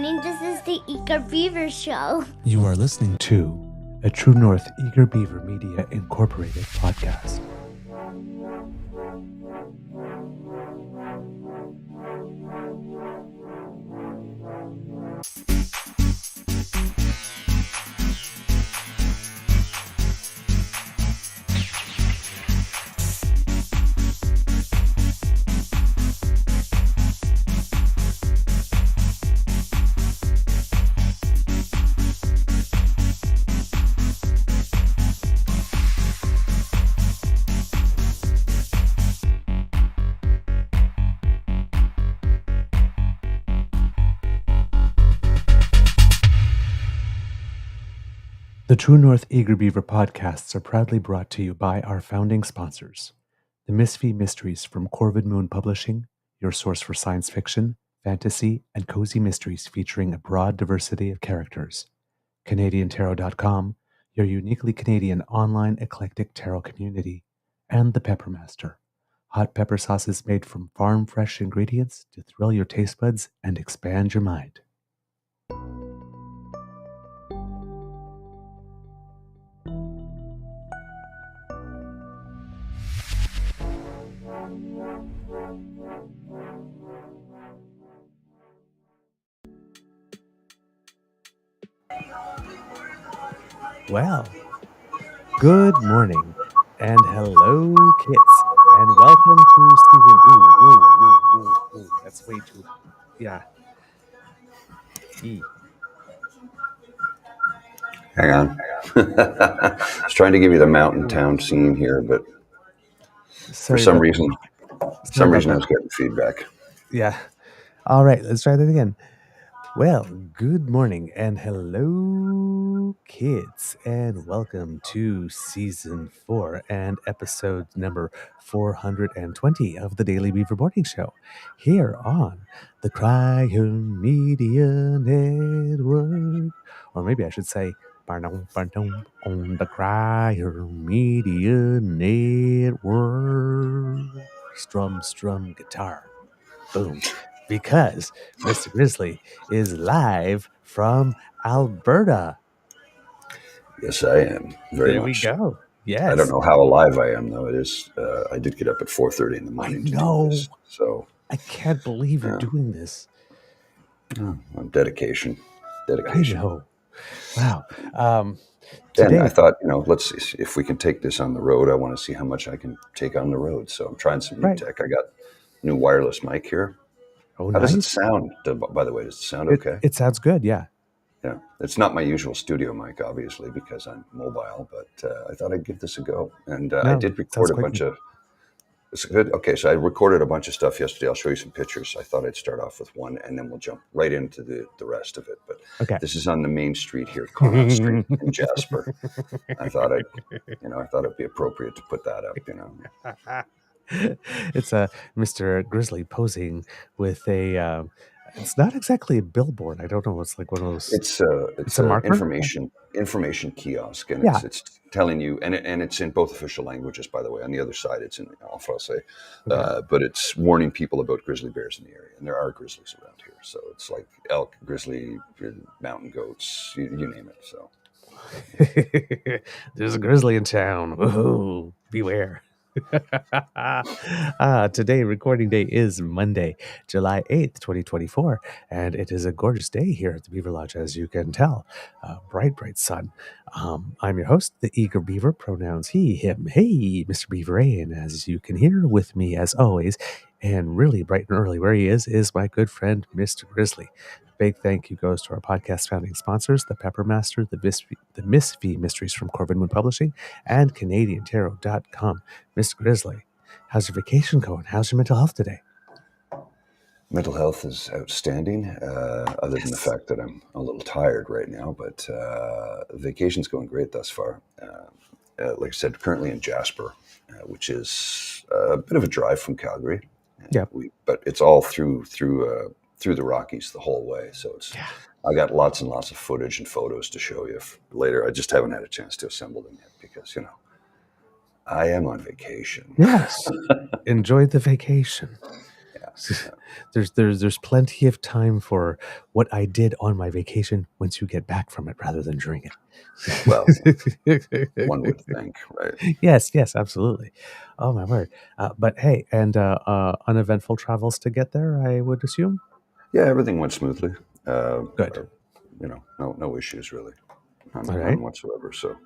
morning. This is the Eager Beaver Show. You are listening to a True North Eager Beaver Media Incorporated podcast. The True North Eager Beaver podcasts are proudly brought to you by our founding sponsors, the Misfit Mysteries from Corvid Moon Publishing, your source for science fiction, fantasy, and cozy mysteries featuring a broad diversity of characters, CanadianTarot.com, your uniquely Canadian online eclectic tarot community, and the Peppermaster, hot pepper sauces made from farm-fresh ingredients to thrill your taste buds and expand your mind. Well, good morning, and hello, kits, and welcome to season. Ooh, that's way too. Yeah. Hang on. I was trying to give you the mountain town scene here, but for some reason I was getting feedback. Yeah. All right, let's try that again. Well, good morning and hello, kids, and welcome to season 4 and episode number 420 of the Daily Beaver Boarding Show here on the Crier Media Network. Or maybe I should say, on the Crier Media Network. Strum guitar. Boom. Because Mr. Grizzly is live from Alberta. Yes, I am. Very there much. There we go. Yes. I don't know how alive I am, though. It is. I did get up at 4:30 in the morning to do this. So I can't believe you're doing this. Dedication. I know. Wow. Today, I thought, let's see if we can take this on the road. I want to see how much I can take on the road. So I'm trying some new tech. I got a new wireless mic here. Oh, how does it sound? By the way, does it sound okay? It sounds good, yeah. Yeah, it's not my usual studio mic, obviously, because I'm mobile, but I thought I'd give this a go. And I did record a bunch of... It's good. Okay, so I recorded a bunch of stuff yesterday. I'll show you some pictures. I thought I'd start off with one, and then we'll jump right into the rest of it. But This is on the main street here, Connaught Street in Jasper. I thought it'd be appropriate to put that up, It's a Mr. Grizzly posing with a... it's not exactly a billboard. I don't know. It's like one of those. It's a marker? information kiosk, and it's telling you, and it's in both official languages, by the way. On the other side, it's in en français, but it's warning people about grizzly bears in the area, and there are grizzlies around here. So it's like elk, grizzly, mountain goats, you name it. So there's a grizzly in town. Ooh, beware. Today, recording day is Monday, July 8th, 2024, and it is a gorgeous day here at the Beaver Lodge, as you can tell. Bright sun. I'm your host, the Eager Beaver, pronouns he, him, hey, Mr. Beaver, and as you can hear with me, as always, and really bright and early where he is my good friend, Mr. Grizzly. Big thank you goes to our podcast founding sponsors, the Peppermaster, the Misfit Mysteries from Corvid Moon Publishing, and CanadianTarot.com. Mr. Grizzly, how's your vacation going? How's your mental health today? Mental health is outstanding, other than the fact that I'm a little tired right now, but vacation's going great thus far. Like I said, currently in Jasper, which is a bit of a drive from Calgary. But it's all through the Rockies the whole way. So I got lots and lots of footage and photos to show you later. I just haven't had a chance to assemble them yet because, I am on vacation. Yes. Enjoy the vacation. Yeah. There's plenty of time for what I did on my vacation once you get back from it, rather than during it. Well, one would think, right? Yes, absolutely. Oh my word! But hey, and uneventful travels to get there, I would assume. Yeah, everything went smoothly. Good. No issues really, All none right. whatsoever. So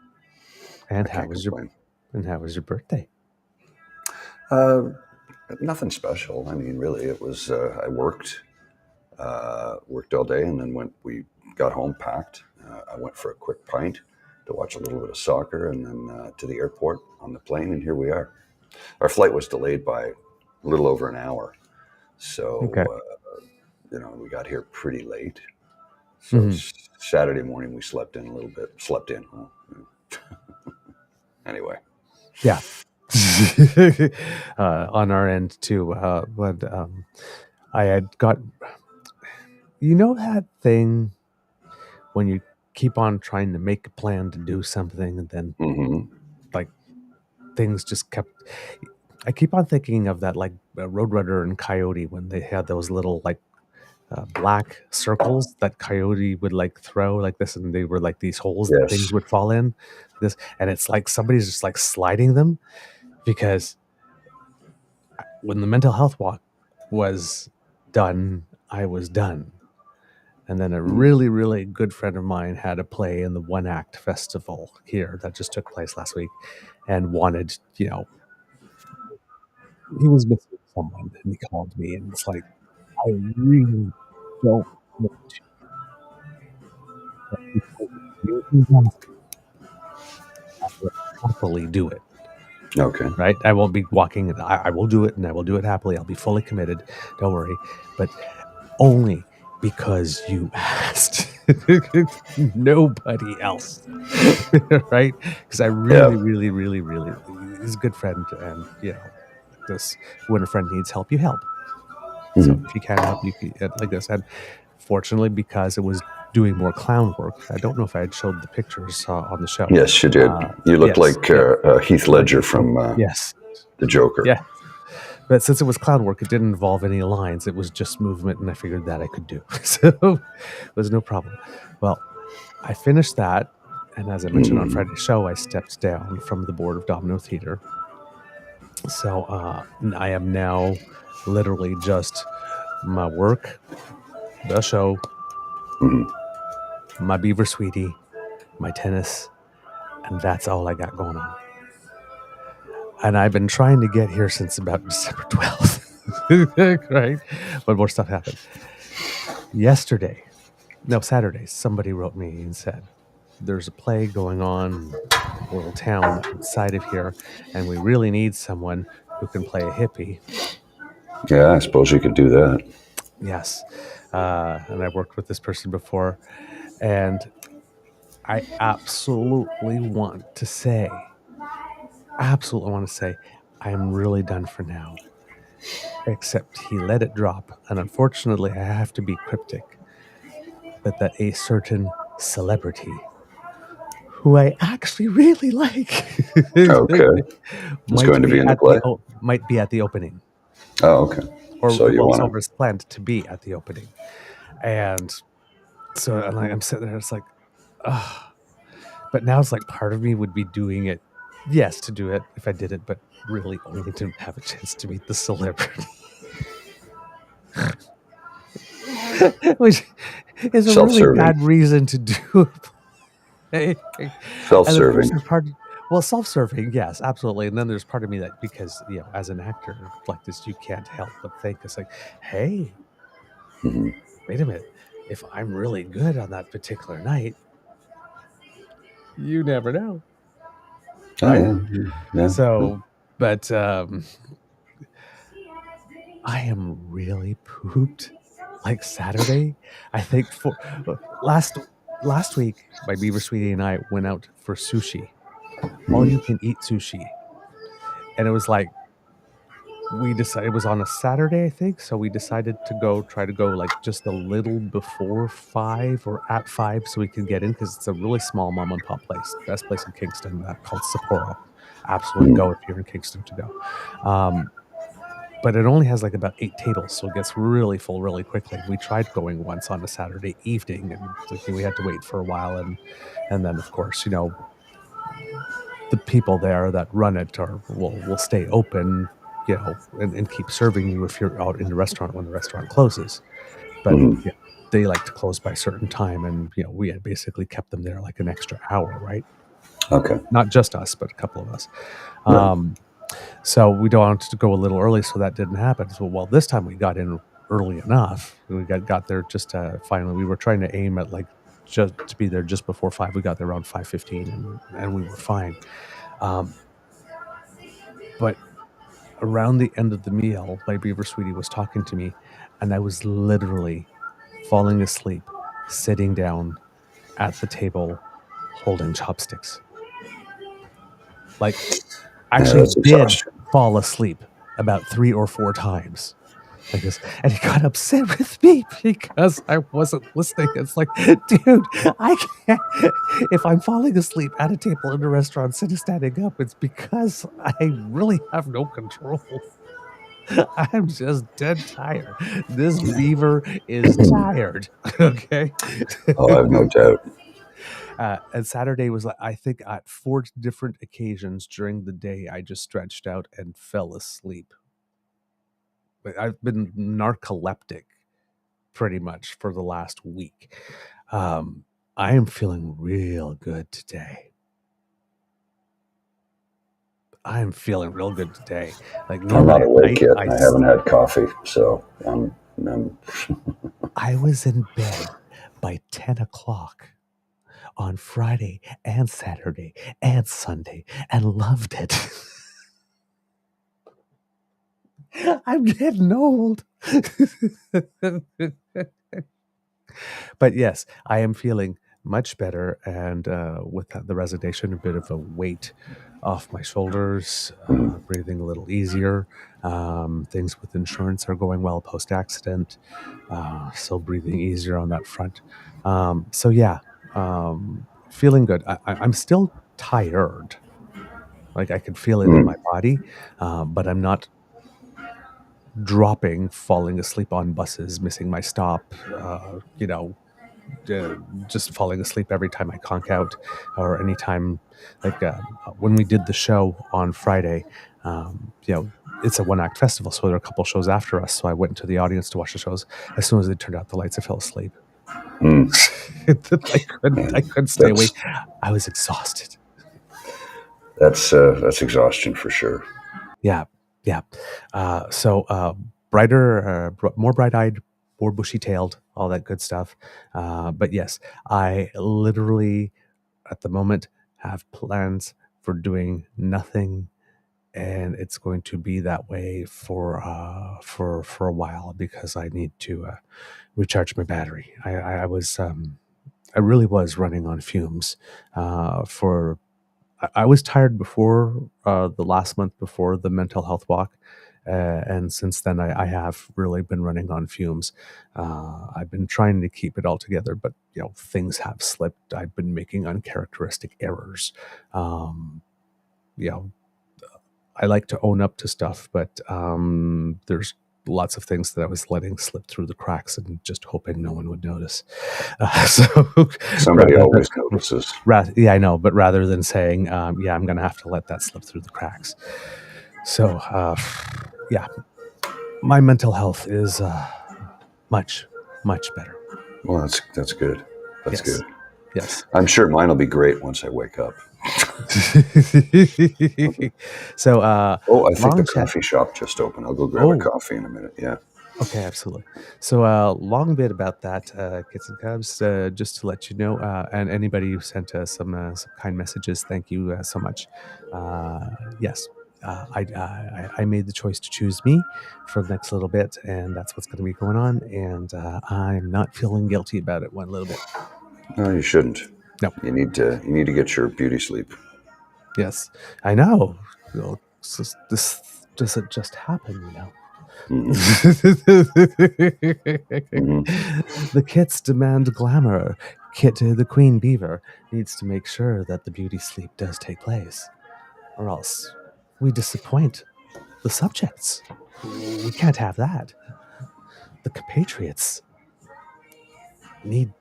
And I how can't was complain. your birthday? Nothing special. I mean, really, it was. I worked all day, and then when we got home, packed. I went for a quick pint to watch a little bit of soccer, and then to the airport on the plane, and here we are. Our flight was delayed by a little over an hour, so Okay. we got here pretty late. So Mhm. Saturday morning we slept in a little bit. Well, anyway. Yeah. On our end too, but I had got, that thing when you keep on trying to make a plan to do something, and then Mm-hmm. like things just kept. I keep on thinking of that, like Roadrunner and Coyote, when they had those little like black circles that Coyote would like throw like this, and they were like these holes that Yes. things would fall in. This, and it's like somebody's just like sliding them, because when the mental health walk was done, I was done. And then a really, really good friend of mine had a play in the One Act Festival here that just took place last week, and wanted, he was missing someone, and he called me, and it's like, I really don't want to, but because you're asking, I will happily do it. Okay. Right? I won't be walking, and I will do it, and I will do it happily. I'll be fully committed. Don't worry. But only because you asked. Nobody else. Right? Because I really, Yeah. really, really, really, he's a good friend, and this, when a friend needs help, you help. So Mhm. if you can't help, you can, like this. And fortunately, because it was doing more clown work, I don't know if I had showed the pictures on the show. Yes, you did. You looked Yes, like yeah, Heath like Ledger the Joker. from Yes, The Joker. yeah. But since it was clown work, it didn't involve any lines. It was just movement, and I figured that I could do. So it was no problem. Well, I finished that, and as I mentioned on Mhm. Friday's show, I stepped down from the board of Domino Theater. So I am now literally just my work, the show, Mhm. my Beaver sweetie, my tennis, and that's all I got going on. And I've been trying to get here since about December 12th, right? But more stuff happened. Saturday, somebody wrote me and said, there's a play going on in a little town outside of here, and we really need someone who can play a hippie. Yeah, I suppose you could do that. Yes. And I've worked with this person before, and I absolutely want to say, I am really done for now. Except he let it drop, and unfortunately, I have to be cryptic, but that a certain celebrity who I actually really like Okay. It's going to be in the play. might be at the opening, Oh, okay. or So you well, want Silver's planned to be at the opening, and so and I'm sitting there, it's like, ah. But now it's like part of me would be doing it, yes, to do it if I did it, but really only to have a chance to meet the celebrity. Which is a really self-serving. bad reason to do it. And of course, Self-serving. there's self-serving, yes, absolutely. And then there's part of me that, because as an actor like this, you can't help but think it's like, hey, Mhm. wait a minute, if I'm really good on that particular night, you never know, Oh, right? yeah. Yeah. So, but I am really pooped. Like Saturday, I think for last week, my Beaver sweetie and I went out for sushi, all Mhm. you can eat sushi, and it was like, we decided it was on a Saturday, I think. So we decided to try to go like just a little before 5 or at 5 so we could get in, because it's a really small mom and pop place, best place in Kingston, called Sapporo. Absolutely Mhm. go if you're in Kingston to go. but it only has like about 8 tables, so it gets really full really quickly. We tried going once on a Saturday evening, and we had to wait for a while, and then of course, the people there that run it will stay open, and keep serving you if you're out in the restaurant when the restaurant closes. But Mhm. they like to close by a certain time, and we had basically kept them there like an extra hour, right? Okay. Not just us, but a couple of us. Right. So we don't want to go a little early, so that didn't happen. So, well, this time we got in early enough. We got there just finally. We were trying to aim at like just to be there just before 5. We got there around 5:15, and we were fine. But around the end of the meal, my Beaver sweetie was talking to me, and I was literally falling asleep, sitting down at the table, holding chopsticks. Like, Yeah, actually that's did exhaustion. fall asleep about 3 or 4 times. Like this, and he got upset with me because I wasn't listening. It's like, dude, I can't. If I'm falling asleep at a table in a restaurant, standing up, it's because I really have no control. I'm just dead tired. This beaver is tired. Okay. Oh, I have no doubt. And Saturday was like, I think at 4 different occasions during the day, I just stretched out and fell asleep. I've been narcoleptic pretty much for the last week. I am feeling real good today. I'm feeling real good today. Like I'm normally not at awake night, yet, and I haven't had coffee, so I'm I was in bed by 10 o'clock on Friday and Saturday and Sunday and loved it. I'm getting old. But yes, I am feeling much better, and with the resignation, a bit of a weight off my shoulders, breathing a little easier. Things with insurance are going well post-accident, so breathing easier on that front. So yeah, feeling good. I'm still tired. Like I can feel it in my body, but I'm not dropping, falling asleep on buses, missing my stop, just falling asleep every time I conk out, or anytime, like when we did the show on Friday, it's a 1-act festival, so there are a couple shows after us. So I went into the audience to watch the shows. As soon as they turned out the lights, I fell asleep. I couldn't stay awake. I was exhausted. that's exhaustion for sure. Yeah. So brighter, more bright-eyed, more bushy-tailed, all that good stuff. But yes, I literally, at the moment, have plans for doing nothing, and it's going to be that way for a while because I need to recharge my battery. I really was running on fumes for. I was tired before the last month before the mental health walk. And since then, I have really been running on fumes. I've been trying to keep it all together, but things have slipped. I've been making uncharacteristic errors. I like to own up to stuff, but there's lots of things that I was letting slip through the cracks and just hoping no one would notice. So Somebody always notices. Yeah, I know, but rather than saying, I'm going to have to let that slip through the cracks. So, yeah, my mental health is much, much better. Well, that's good. That's good. Yes. I'm sure mine will be great once I wake up. So, I think the coffee shop just opened. I'll go grab a coffee in a minute. Yeah. Okay, absolutely. So, long bit about that, Kits and Cubs, just to let you know, and anybody who sent us some kind messages, thank you so much. Yes, I made the choice to choose me for the next little bit, and that's what's going to be going on, and I'm not feeling guilty about it one little bit. No, you shouldn't. No. You need to get your beauty sleep. Yes, I know. This doesn't just happen, The kits demand glamour. Kit, the Queen Beaver, needs to make sure that the beauty sleep does take place, or else we disappoint the subjects. We can't have that. The compatriots need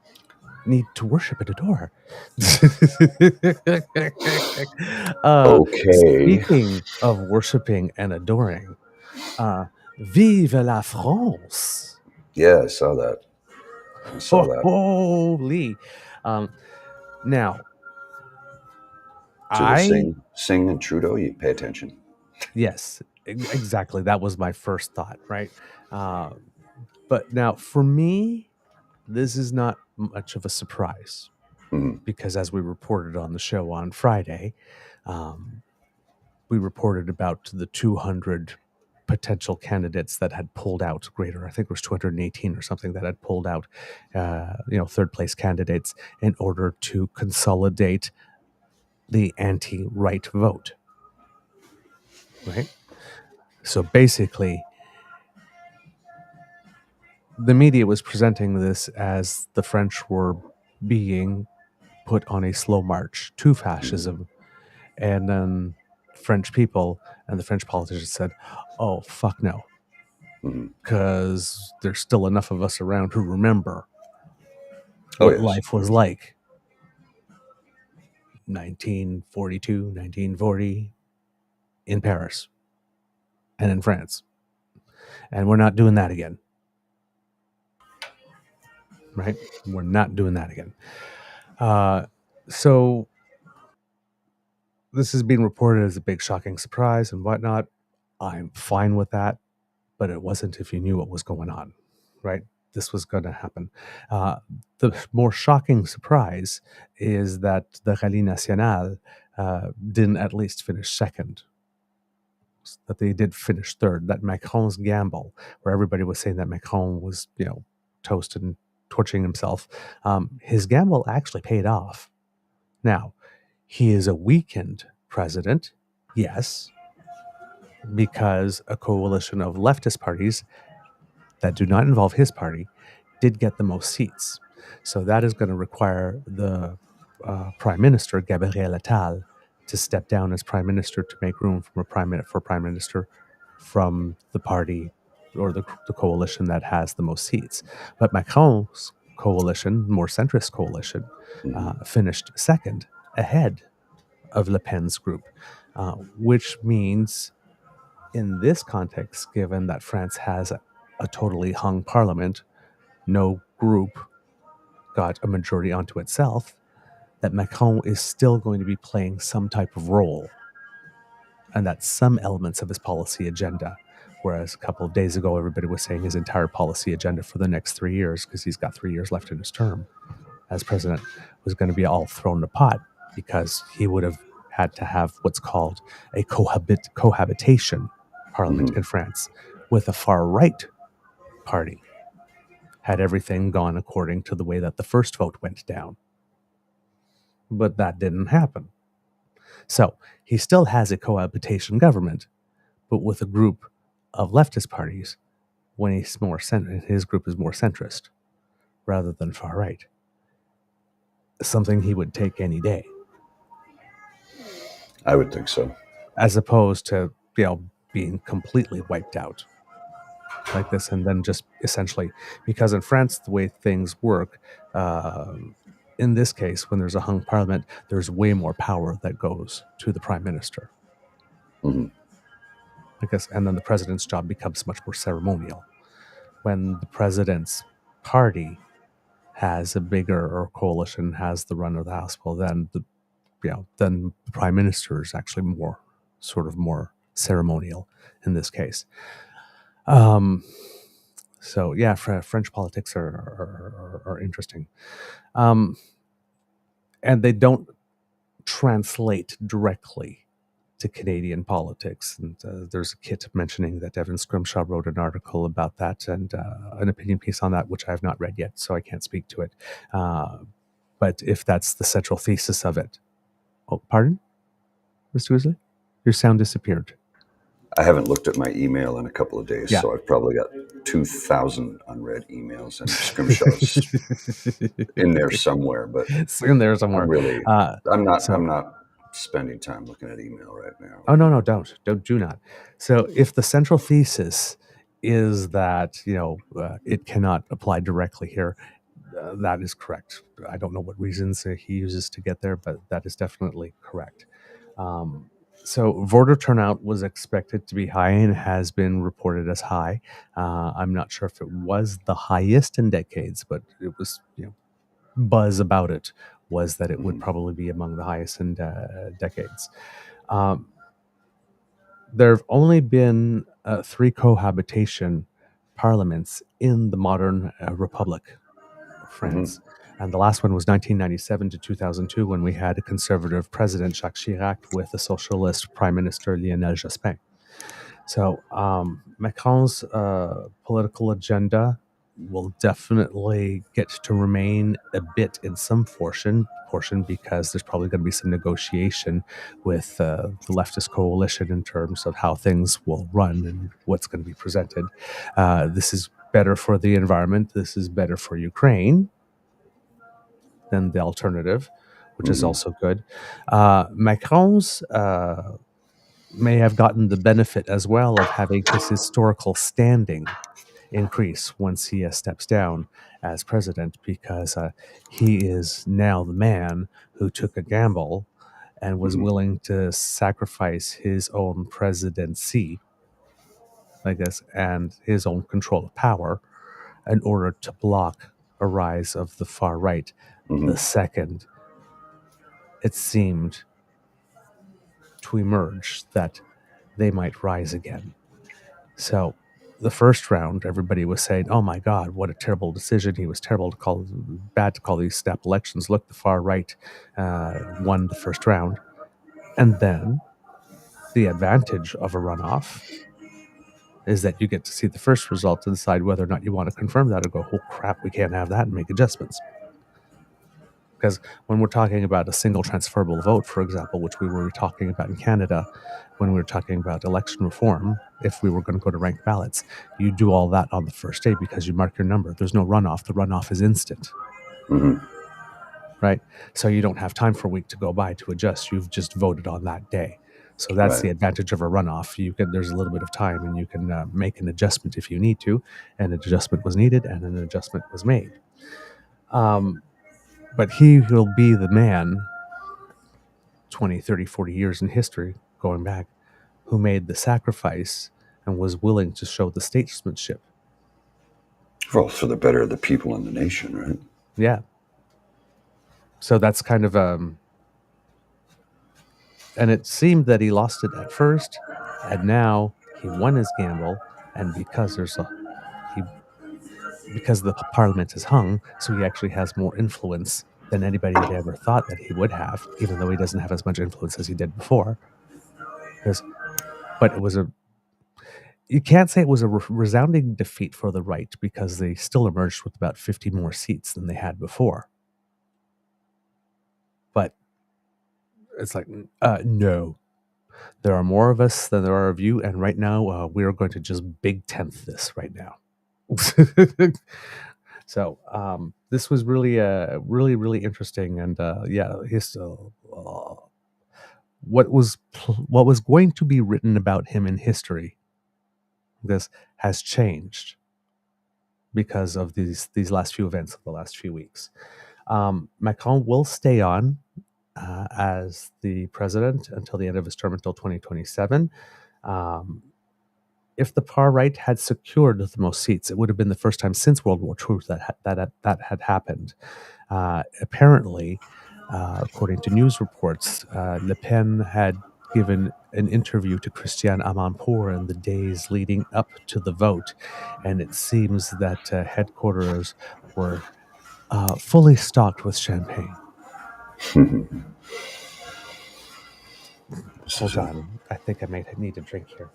to worship and adore. Okay. Speaking of worshiping and adoring, vive la France! Yeah, I saw that. Holy! Now, So they I sing and Trudeau, you pay attention. yes, exactly. That was my first thought, right? But now, for me, this is not much of a surprise Mhm. because, as we reported on the show on Friday, we reported about the 200 potential candidates that had pulled out greater. I think it was 218 or something that had pulled out, third place candidates in order to consolidate the anti-right vote. Right. So basically, the media was presenting this as the French were being put on a slow march to fascism. And then French people and the French politicians said, oh, fuck no. Mhm. Because there's still enough of us around who remember Oh, what yes. life was like 1942, 1940 in Paris and in France. And we're not doing that again. Right? We're not doing that again. So this is being reported as a big shocking surprise and whatnot. I'm fine with that, but it wasn't if you knew what was going on, right? This was going to happen. The more shocking surprise is that the Rallye National didn't at least finish second, that they did finish third, that Macron's gamble, where everybody was saying that Macron was, toasted and torching himself, his gamble actually paid off. Now, he is a weakened president, yes, because a coalition of leftist parties that do not involve his party did get the most seats. So that is going to require the Prime Minister, Gabriel Attal, to step down as Prime Minister to make room for Prime Minister from the party or the coalition that has the most seats. But Macron's coalition, more centrist coalition, finished second, ahead of Le Pen's group, which means in this context, given that France has a totally hung parliament, no group got a majority onto itself, that Macron is still going to be playing some type of role, and that some elements of his policy agenda, whereas a couple of days ago everybody was saying his entire policy agenda for the next 3 years, because he's got 3 years left in his term as president, was going to be all thrown in a pot, because he would have had to have what's called a cohabitation parliament in France with a far right party, had everything gone according to the way that the first vote went down. But that didn't happen. So he still has a cohabitation government, but with a group of leftist parties when he's more his group is more centrist rather than far right. Something he would take any day. I would think so. As opposed to, being completely wiped out like this, and then just essentially, because in France, the way things work, in this case, when there's a hung parliament, there's way more power that goes to the prime minister. I guess, and then the president's job becomes much more ceremonial. When the president's party has a bigger, or coalition has the run of the house, well, then the prime minister is actually more ceremonial in this case. So yeah, French politics are interesting, and they don't translate directly to Canadian politics. And there's a kit mentioning that Evan Scrimshaw wrote an article about that and an opinion piece on that, which I have not read yet, so I can't speak to it. But if that's the central thesis of it, oh, pardon, Mr. Grizzly, your sound disappeared. I haven't looked at my email in a couple of days, Yeah. so I've probably got 2,000 unread emails, and Scrimshaw's in there somewhere. But it's in there somewhere. I'm not spending time looking at email right now. Oh, no, do not. So if the central thesis is that, it cannot apply directly here, that is correct. I don't know what reasons he uses to get there, but that is definitely correct. So voter turnout was expected to be high and has been reported as high. I'm not sure if it was the highest in decades, but it was, buzz about it was that it would probably be among the highest in decades. There have only been 3 cohabitation parliaments in the modern Republic of France. And the last one was 1997 to 2002 when we had a conservative president, Jacques Chirac, with a socialist prime minister, Lionel Jasper. So Macron's political agenda will definitely get to remain a bit in some portion because there's probably going to be some negotiation with the leftist coalition in terms of how things will run and what's going to be presented. This is better for the environment. This is better for Ukraine than the alternative, which is also good. Macron's may have gotten the benefit as well of having his historical standing increase once he steps down as president, because he is now the man who took a gamble and was willing to sacrifice his own presidency, I guess, and his own control of power in order to block a rise of the far right the second it seemed to emerge that they might rise again. So the first round, everybody was saying, oh my God, what a terrible decision. He was bad to call these snap elections. Look, the far right won the first round. And then the advantage of a runoff is that you get to see the first result and decide whether or not you want to confirm that or go, oh crap, we can't have that, and make adjustments. Because when we're talking about a single transferable vote, for example, which we were talking about in Canada, when we were talking about election reform, if we were going to go to ranked ballots, you do all that on the first day because you mark your number. There's no runoff. The runoff is instant. Right? So you don't have time for a week to go by to adjust. You've just voted on that day. So that's the advantage of a runoff. There's a little bit of time and you can make an adjustment if you need to. And an adjustment was needed and an adjustment was made. But he will be the man 20, 30, 40 years in history, going back, who made the sacrifice and was willing to show the statesmanship. Well, for the better of the people and the nation, right? Yeah. So that's kind of and it seemed that he lost it at first, and now he won his gamble, and because because the parliament is hung, so he actually has more influence than anybody had ever thought that he would have, even though he doesn't have as much influence as he did before. But it was you can't say it was a resounding defeat for the right, because they still emerged with about 50 more seats than they had before. But it's like, no. There are more of us than there are of you, and right now we are going to just big tenth this right now. So this was really, really interesting, and what was going to be written about him in history, this has changed because of these last few events of the last few weeks. Macron will stay on as the president until the end of his term, until 2027. If the far right had secured the most seats, it would have been the first time since World War II that had happened. Apparently, according to news reports, Le Pen had given an interview to Christiane Amanpour in the days leading up to the vote, and it seems that headquarters were fully stocked with champagne. Hold on, I think I may need a drink here.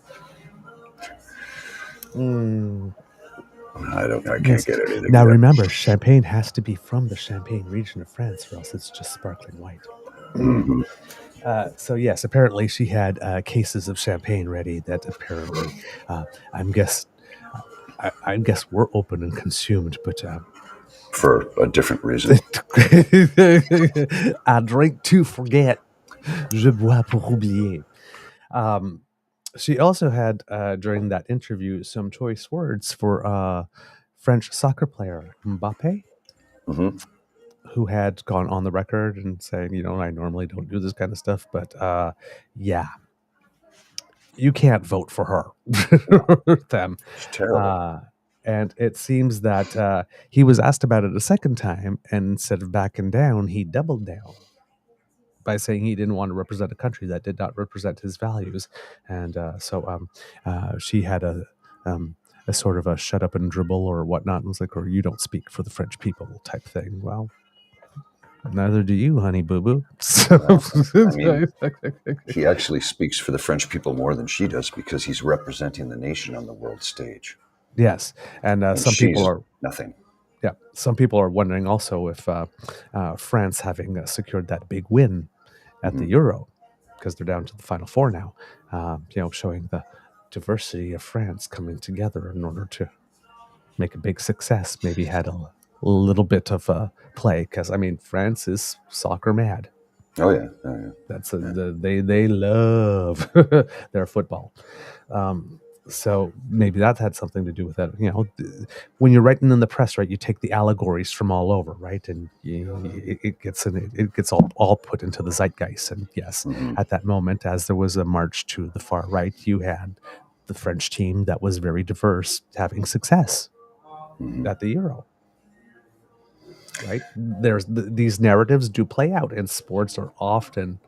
I can't get anything. Now remember, champagne has to be from the Champagne region of France, or else it's just sparkling white. So yes, apparently she had cases of champagne ready that apparently, I guess were open and consumed, but for a different reason. I drink to forget. Je bois pour oublier. She also had, during that interview, some choice words for French soccer player Mbappe, Hmm. who had gone on the record and saying, I normally don't do this kind of stuff, but yeah, you can't vote for No, her. Them. it's terrible. Uh, and it seems that he was asked about it a second time, and instead of backing down, he doubled down by saying he didn't want to represent a country that did not represent his values. And she had a sort of a shut up and dribble or whatnot. And was like, or you don't speak for the French people type thing. Well, neither do you, honey boo boo. Well, I mean, he actually speaks for the French people more than she does because he's representing the nation on the world stage. Yes. And And some people she's are. nothing. Yeah, some people are wondering also if France, having secured that big win at the Mhm. Euro, because they're down to the Final Four now, showing the diversity of France coming together in order to make a big success, maybe had a little bit of play, because, I mean, France is soccer mad. Oh yeah, oh, yeah. That's they love their football. So maybe that had something to do with that. When you're writing in the press, right, you take the allegories from all over, right, and it gets all put into the zeitgeist. And yes, Mhm. at that moment, as there was a march to the far right, you had the French team that was very diverse having success Mhm. at the Euro. Right, these narratives do play out, and sports are often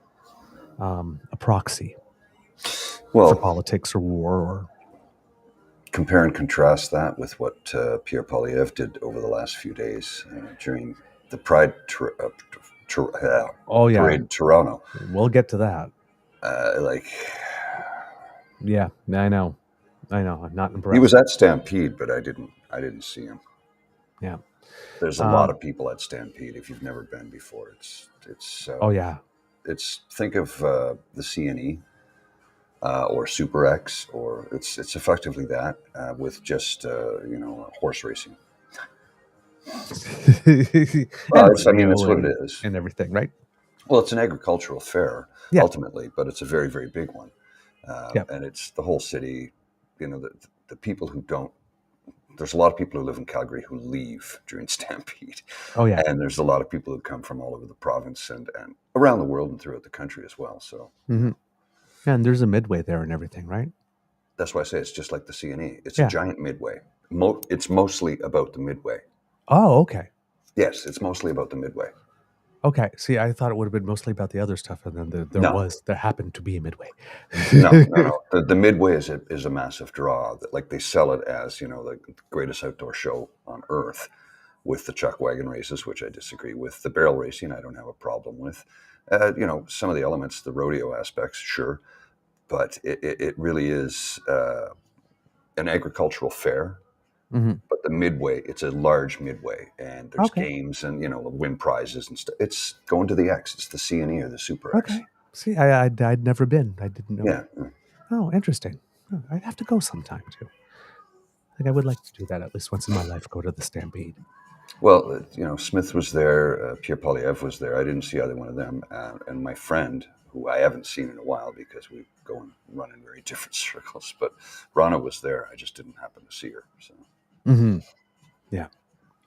a proxy for Well, politics or war or compare and contrast that with what Pierre Poilievre did over the last few days during the oh yeah, parade in Toronto. we'll get to that. Like Yeah, I know, I'm not he impressed. was at Stampede, but I didn't see him. Yeah. There's a lot of people at Stampede. If you've never been before, Oh yeah. it's think of the CNE or Super X, or it's effectively that with just horse racing. Well, And I mean, rodeo that's what it is. and everything, right? Well, it's an agricultural fair Yeah. ultimately, but it's a very, very big one. Yeah. And it's the whole city. The people who don't. There's a lot of people who live in Calgary who leave during Stampede. Oh yeah. And there's a lot of people who come from all over the province and around the world and throughout the country as well. So Mm-hmm. And there's a midway there and everything, right? that's why I say it's just like the CNE. It's Yeah. a giant midway. It's mostly about the midway. Oh, okay. Yes, it's mostly about the midway. Okay. See, I thought it would have been mostly about the other stuff, and then there happened to be a midway. No. The midway is a massive draw. Like they sell it as the greatest outdoor show on earth, with the chuck wagon races, which I disagree with. The barrel racing, I don't have a problem with. Some of the elements, the rodeo aspects, sure, but it really is an agricultural fair. Mm-hmm. But the midway, it's a large midway, and there's Okay. games and win prizes and stuff. It's going to the X. It's the CNE or the Super X. Okay. See, I'd never been. I didn't know. Yeah. Oh, interesting. Oh, I'd have to go sometime too. I would like to do that at least once in my life. Go to the Stampede. Well, Smith was there. Pierre Poilievre was there. I didn't see either one of them. And my friend, who I haven't seen in a while because we go and run in very different circles, but Rana was there. I just didn't happen to see her. So. Mm-hmm. Yeah.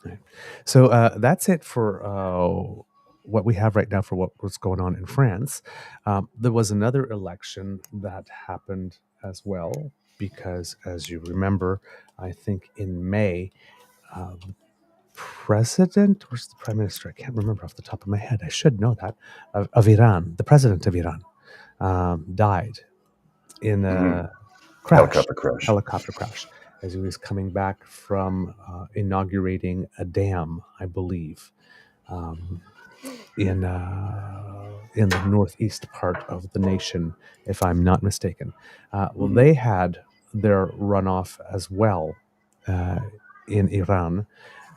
Right. So that's it for what we have right now for what was going on in France. There was another election that happened as well, because as you remember, I think in May, the president, where's the prime minister? I can't remember off the top of my head. I should know that, of Iran, the president of Iran, died in a helicopter crash, as he was coming back from inaugurating a dam, I believe, in the northeast part of the nation, if I'm not mistaken. They had their runoff as well in Iran,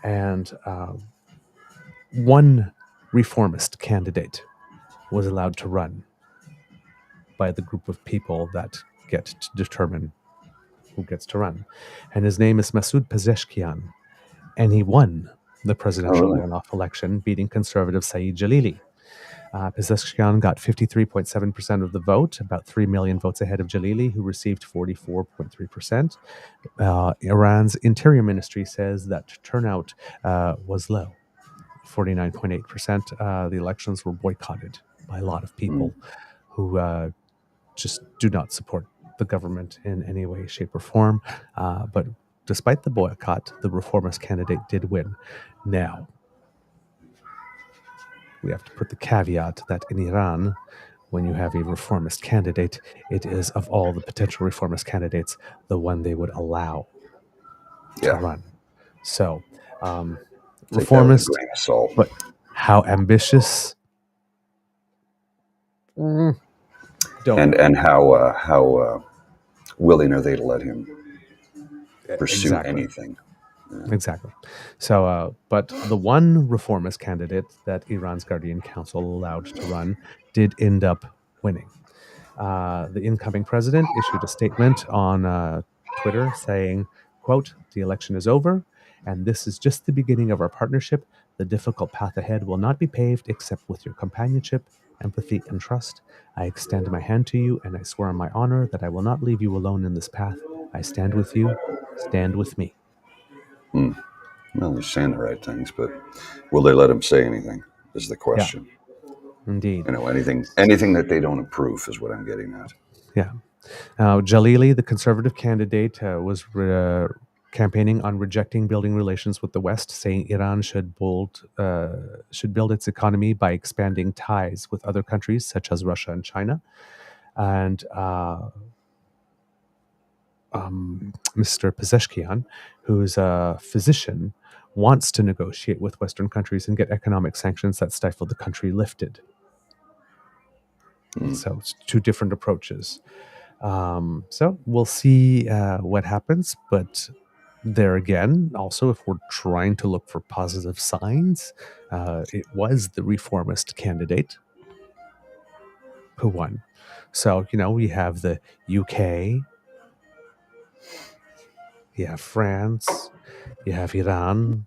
and one reformist candidate was allowed to run by the group of people that get to determine who gets to run. And his name is Masoud Pezeshkian. And he won the presidential runoff election, beating conservative Saeed Jalili. Pezeshkian got 53.7% of the vote, about 3 million votes ahead of Jalili, who received 44.3%. Iran's Interior Ministry says that turnout was low, 49.8%. The elections were boycotted by a lot of people who just do not support the government in any way, shape, or form. But despite the boycott, the reformist candidate did win. Now, we have to put the caveat that in Iran, when you have a reformist candidate, it is, of all the potential reformist candidates, the one they would allow to run. So, Take that with a reformist, grain of salt. but how ambitious? Don't. And how willing are they to let him pursue anything? Exactly. So, but the one reformist candidate that Iran's Guardian Council allowed to run did end up winning. The incoming president issued a statement on Twitter saying, quote, "The election is over, and this is just the beginning of our partnership. The difficult path ahead will not be paved except with your companionship, empathy, and trust. I extend my hand to you, and I swear on my honor that I will not leave you alone in this path. I stand with you. Stand with me." Well, he's saying the right things, but will they let him say anything is the question. Yeah, indeed. Anything that they don't approve is what I'm getting at. Yeah. Jalili, the conservative candidate, was campaigning on rejecting building relations with the West, saying Iran should build its economy by expanding ties with other countries such as Russia and China. And Mr. Pezeshkian, who's a physician, wants to negotiate with Western countries and get economic sanctions that stifle the country lifted. So it's two different approaches. So we'll see what happens. But there again, also, if we're trying to look for positive signs, it was the reformist candidate who won. So, we have the UK, you have France, you have Iran,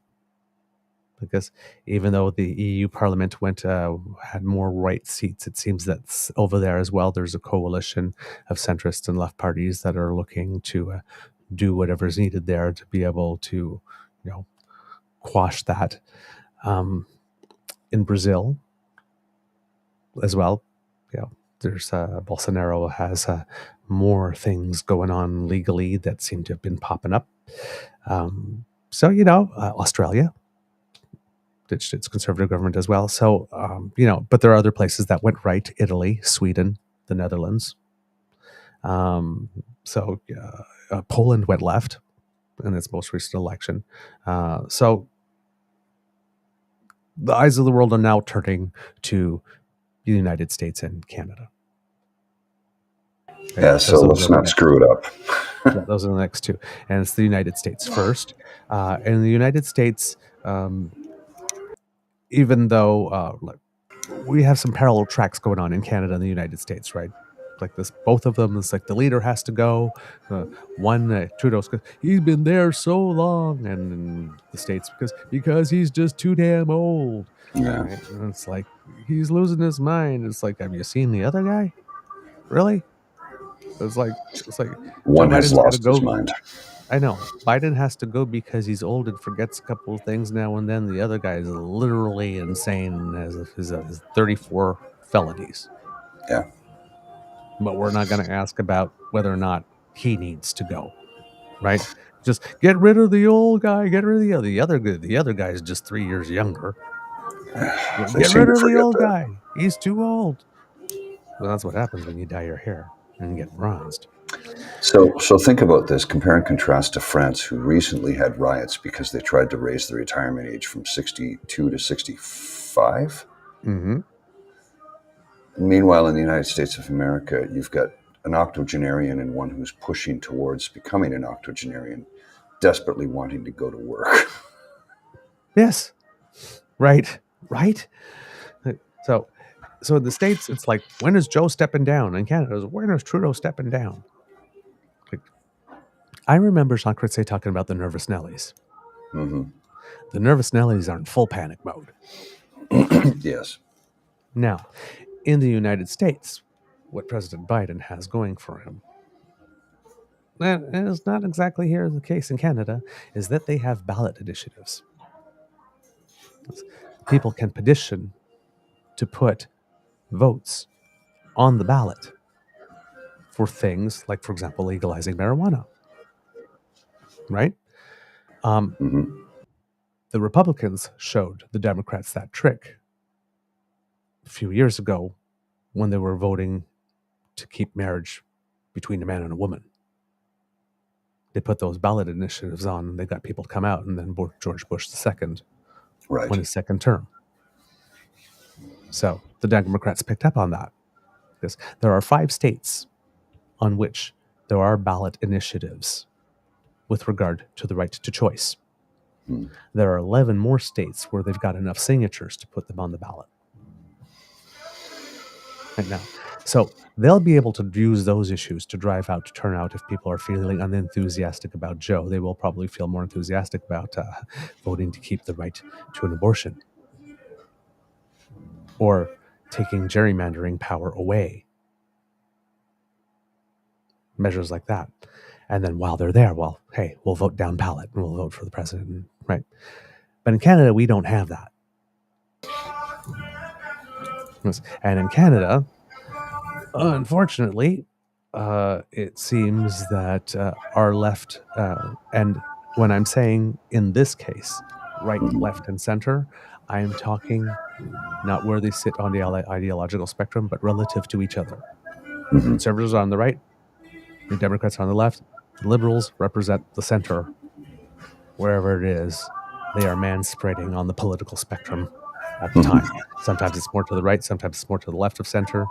because even though the EU Parliament had more right seats, it seems that over there as well, there's a coalition of centrist and left parties that are looking to do whatever's needed there to be able to, quash that. In Brazil as well, there's Bolsonaro has more things going on legally that seem to have been popping up. Australia, it's conservative government as well. So, but there are other places that went right: Italy, Sweden, the Netherlands. Poland went left in its most recent election. So the eyes of the world are now turning to the United States and Canada. Right? Yeah, so let's not screw it up. Yeah, those are the next two. And it's the United States first. And the United States, even though we have some parallel tracks going on in Canada and the United States, right? Like this, both of them, it's like the leader has to go. Trudeau's, he's been there so long, and in the States because he's just too damn old. Yeah, right? And it's like he's losing his mind. It's like, have you seen the other guy? Really? It's like one has lost his mind. I know Biden has to go because he's old and forgets a couple of things now and then. The other guy is literally insane, as if his 34 felonies. Yeah. But we're not going to ask about whether or not he needs to go, right? Just get rid of the old guy. Get rid of the other. The other guy is just 3 years younger. Get rid of the old guy. He's too old. Well, that's what happens when you dye your hair and get bronzed. So think about this. Compare and contrast to France, who recently had riots because they tried to raise the retirement age from 62 to 65. Mm-hmm. Meanwhile, in the United States of America, you've got an octogenarian and one who's pushing towards becoming an octogenarian, desperately wanting to go to work. Yes. Right. So in the States, it's like, when is Joe stepping down? In Canada, it's, when is Trudeau stepping down? Like, I remember Jean Chrétien talking about the nervous Nellies. Mm-hmm. The nervous Nellies are in full panic mode. Yes. Now, in the United States, what President Biden has going for him, that is not exactly here the case in Canada, is that they have ballot initiatives. People can petition to put votes on the ballot for things like, for example, legalizing marijuana, right? Mm-hmm. The Republicans showed the Democrats that trick a few years ago when they were voting to keep marriage between a man and a woman. They put those ballot initiatives on and they got people to come out, and then George Bush II Right. won his second term. So the Democrats picked up on that because there are 5 states on which there are ballot initiatives with regard to the right to choice. Mm. There are 11 more states where they've got enough signatures to put them on the ballot right now. So they'll be able to use those issues to drive out turnout. If people are feeling unenthusiastic about Joe, they will probably feel more enthusiastic about voting to keep the right to an abortion or taking gerrymandering power away. Measures like that. And then while they're there, well, hey, we'll vote down ballot and we'll vote for the president, right? But in Canada, we don't have that. And in Canada, unfortunately, it seems that our left, and when I'm saying in this case, right, left, and center, I'm talking not where they sit on the ideological spectrum, but relative to each other. Mm-hmm. Conservatives are on the right, the Democrats are on the left, the liberals represent the center, wherever it is. They are man-spreading on the political spectrum at the time. Sometimes it's more to the right, sometimes it's more to the left of center.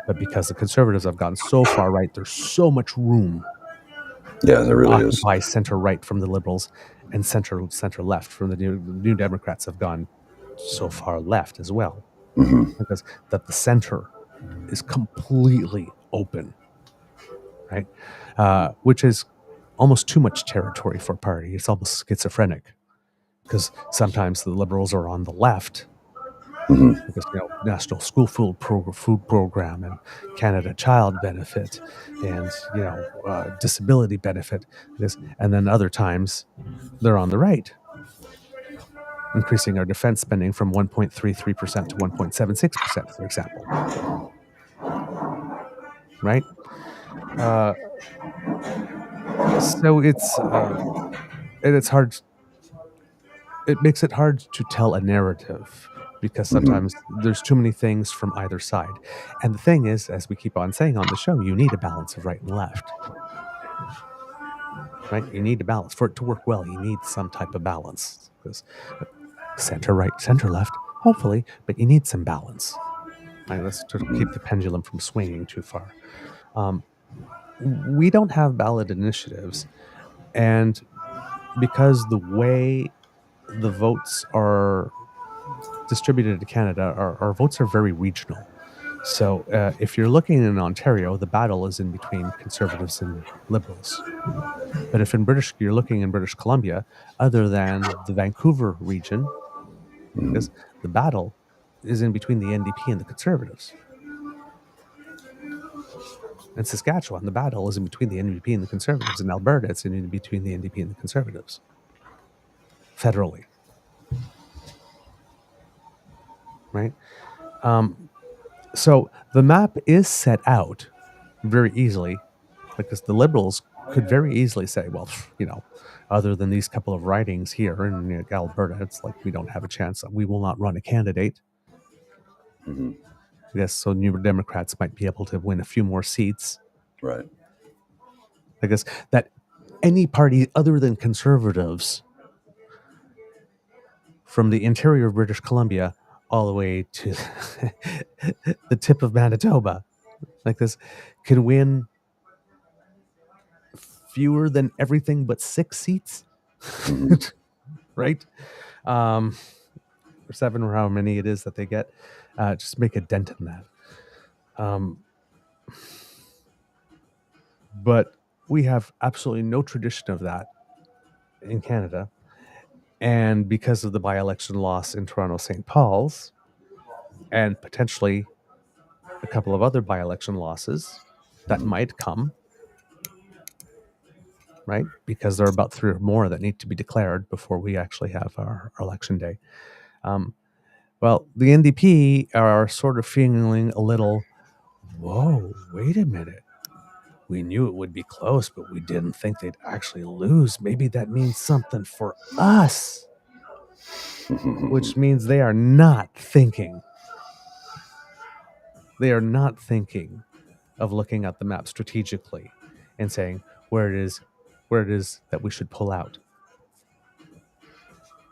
But because the conservatives have gotten so far right, there's so much room. Yeah, there really is. Occupy center right from the liberals and center left from the new Democrats have gone so far left as well. Mm-hmm. Because that the center is completely open, right? Which is almost too much territory for a party. It's almost schizophrenic because sometimes the liberals are on the left. Mm-hmm. Because National School Food Program and Canada Child Benefit and disability benefit, and then other times they're on the right, increasing our defense spending from 1.33% to 1.76%, for example. Right? So it's hard. It makes it hard to tell a narrative because sometimes there's too many things from either side. And the thing is, as we keep on saying on the show, you need a balance of right and left. Right? You need a balance. For it to work well, you need some type of balance. Because center right, center left, hopefully, but you need some balance. Right? Let's to keep the pendulum from swinging too far. We don't have ballot initiatives. And because the way the votes are distributed to Canada, our votes are very regional. So if you're looking in Ontario, the battle is in between Conservatives and Liberals. But if you're looking in British Columbia, other than the Vancouver region, because the battle is in between the NDP and the Conservatives. In Saskatchewan, the battle is in between the NDP and the Conservatives. In Alberta, it's in between the NDP and the Conservatives. Federally. Right? So the map is set out very easily because the Liberals could very easily say, well, other than these couple of ridings here in Alberta, it's like we don't have a chance. We will not run a candidate. Mm-hmm. Yes, so New Democrats might be able to win a few more seats. Right. I guess that any party other than Conservatives from the interior of British Columbia all the way to the tip of Manitoba, like this, can win fewer than everything but 6 seats, right? Or 7 or how many it is that they get. Just make a dent in that. But we have absolutely no tradition of that in Canada. And because of the by-election loss in Toronto St. Paul's, and potentially a couple of other by-election losses that might come, right? Because there are about 3 or more that need to be declared before we actually have our election day. Well, the NDP are sort of feeling a little, whoa, wait a minute. We knew it would be close, but we didn't think they'd actually lose. Maybe that means something for us, which means they are not thinking. They are not thinking of looking at the map strategically and saying where it is that we should pull out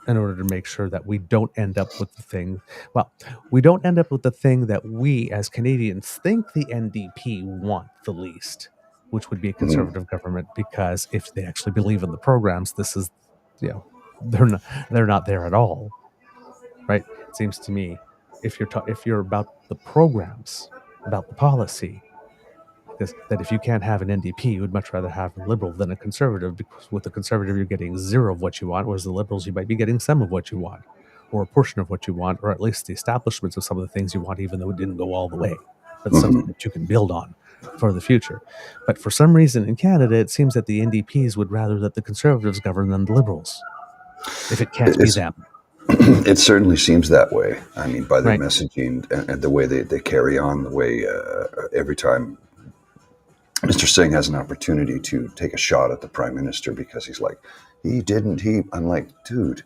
in order to make sure that we don't end up with the thing. Well, we don't end up with the thing that we as Canadians think the NDP want the least, which would be a conservative government, because if they actually believe in the programs, this is, they're not there at all, right? It seems to me, if you're about the programs, about the policy, that if you can't have an NDP, you would much rather have a Liberal than a Conservative, because with a Conservative you're getting 0 of what you want, whereas the Liberals you might be getting some of what you want, or a portion of what you want, or at least the establishments of some of the things you want, even though it didn't go all the way. That's something that you can build on for the future. But for some reason in Canada, it seems that the NDPs would rather that the Conservatives govern than the Liberals, if it can't be them. It certainly seems that way. I mean, by their messaging and the way they carry on, the way every time Mr. Singh has an opportunity to take a shot at the Prime Minister because he's like, I'm like, dude,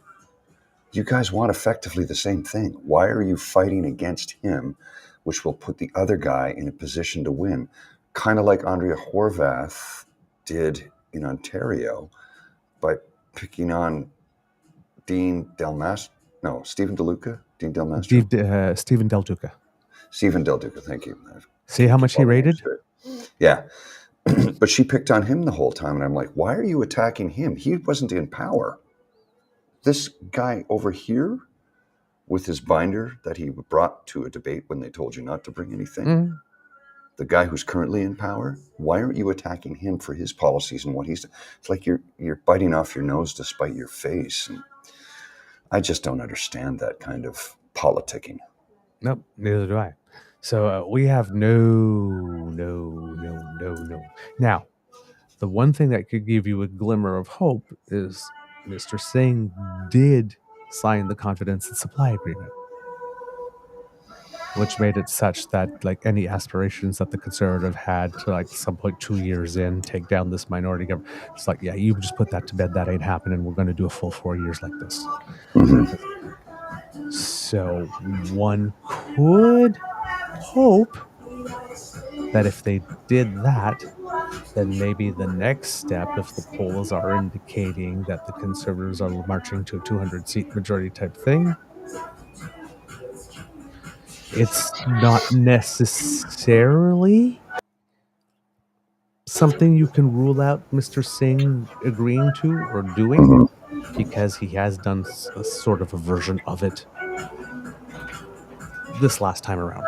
you guys want effectively the same thing. Why are you fighting against him, which will put the other guy in a position to win? Kind of like Andrea Horwath did in Ontario by picking on Stephen Del Duca, thank you. See how much he rated? Yeah. But she picked on him the whole time, and I'm like, why are you attacking him? He wasn't in power. This guy over here with his binder that he brought to a debate when they told you not to bring anything, the guy who's currently in power, why aren't you attacking him for his policies and what he's done? It's like you're biting off your nose to spite your face. And I just don't understand that kind of politicking. Nope, neither do I. So we have no. Now, the one thing that could give you a glimmer of hope is Mr. Singh did sign the confidence and supply agreement, which made it such that like any aspirations that the Conservative had to like some point 2 years in take down this minority government, it's like, yeah, you just put that to bed. That ain't happening. We're going to do a full 4 years like this. So one could hope that if they did that, then maybe the next step, if the polls are indicating that the Conservatives are marching to a 200-seat majority type thing, it's not necessarily something you can rule out Mr. Singh agreeing to or doing, because he has done a sort of a version of it this last time around.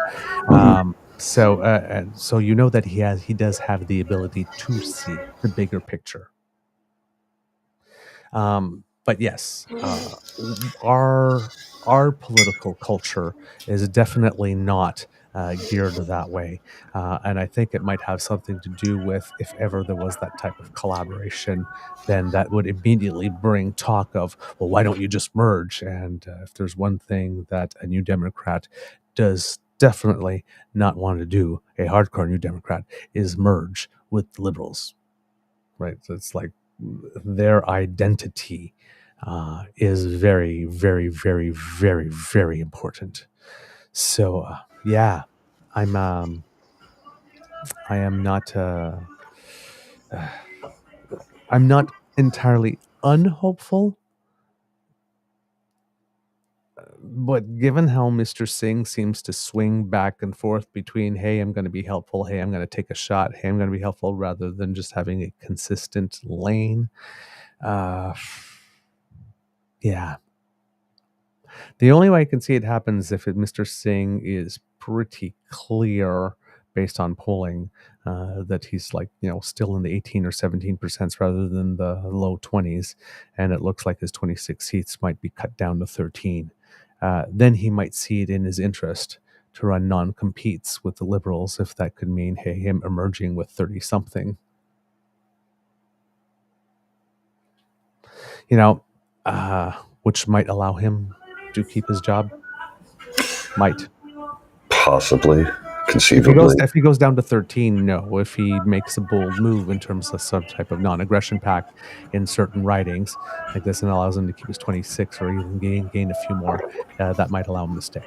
So that he does have the ability to see the bigger picture. But yes, our political culture is definitely not geared that way, and I think it might have something to do with, if ever there was that type of collaboration, then that would immediately bring talk of, well, why don't you just merge? And if there's one thing that a New Democrat does definitely not want to do, a hardcore New Democrat, is merge with the Liberals, right? So it's like their identity is very, very, very, very, very important. So yeah, I am not I'm not entirely unhopeful, but given how Mr. Singh seems to swing back and forth between, hey, I'm going to be helpful, hey, I'm going to take a shot, hey, I'm going to be helpful, rather than just having a consistent lane, yeah. The only way I can see it happen is if Mr. Singh is pretty clear based on polling that he's like, still in the 18 or 17% rather than the low 20s, and it looks like his 26 seats might be cut down to 13. Then he might see it in his interest run non-competes with the Liberals if that could mean, hey, him emerging with 30-something. Which might allow him to keep his job. Might. Possibly. Conceivably. If he goes down to 13, no. If he makes a bold move in terms of some type of non-aggression pact in certain ridings like this and allows him to keep his 26 or even gain a few more, that might allow him to stay.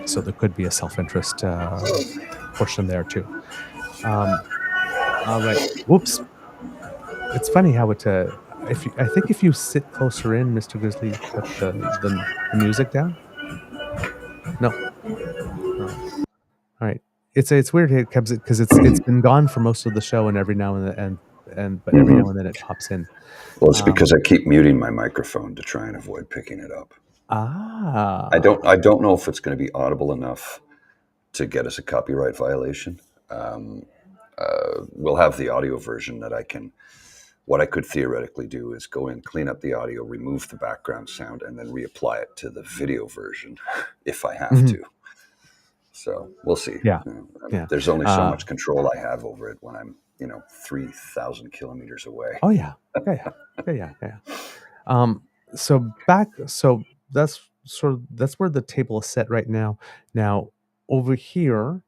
So there could be a self-interest portion there too. All right. Whoops. It's funny how it. I think if you sit closer in, Mr. Grizzly, cut the music down. No. All right. It's weird because it's been gone for most of the show, and every now and but every now and then it pops in. Well, it's because I keep muting my microphone to try and avoid picking it up. I don't know if it's going to be audible enough to get us a copyright violation. We'll have the audio version that I can. What I could theoretically do is go in, clean up the audio, remove the background sound, and then reapply it to the video version if I have to. So we'll see. Yeah. There's only so much control I have over it when I'm, 3,000 kilometers away. Oh yeah. Yeah. So that's where the table is set right now. Now over here,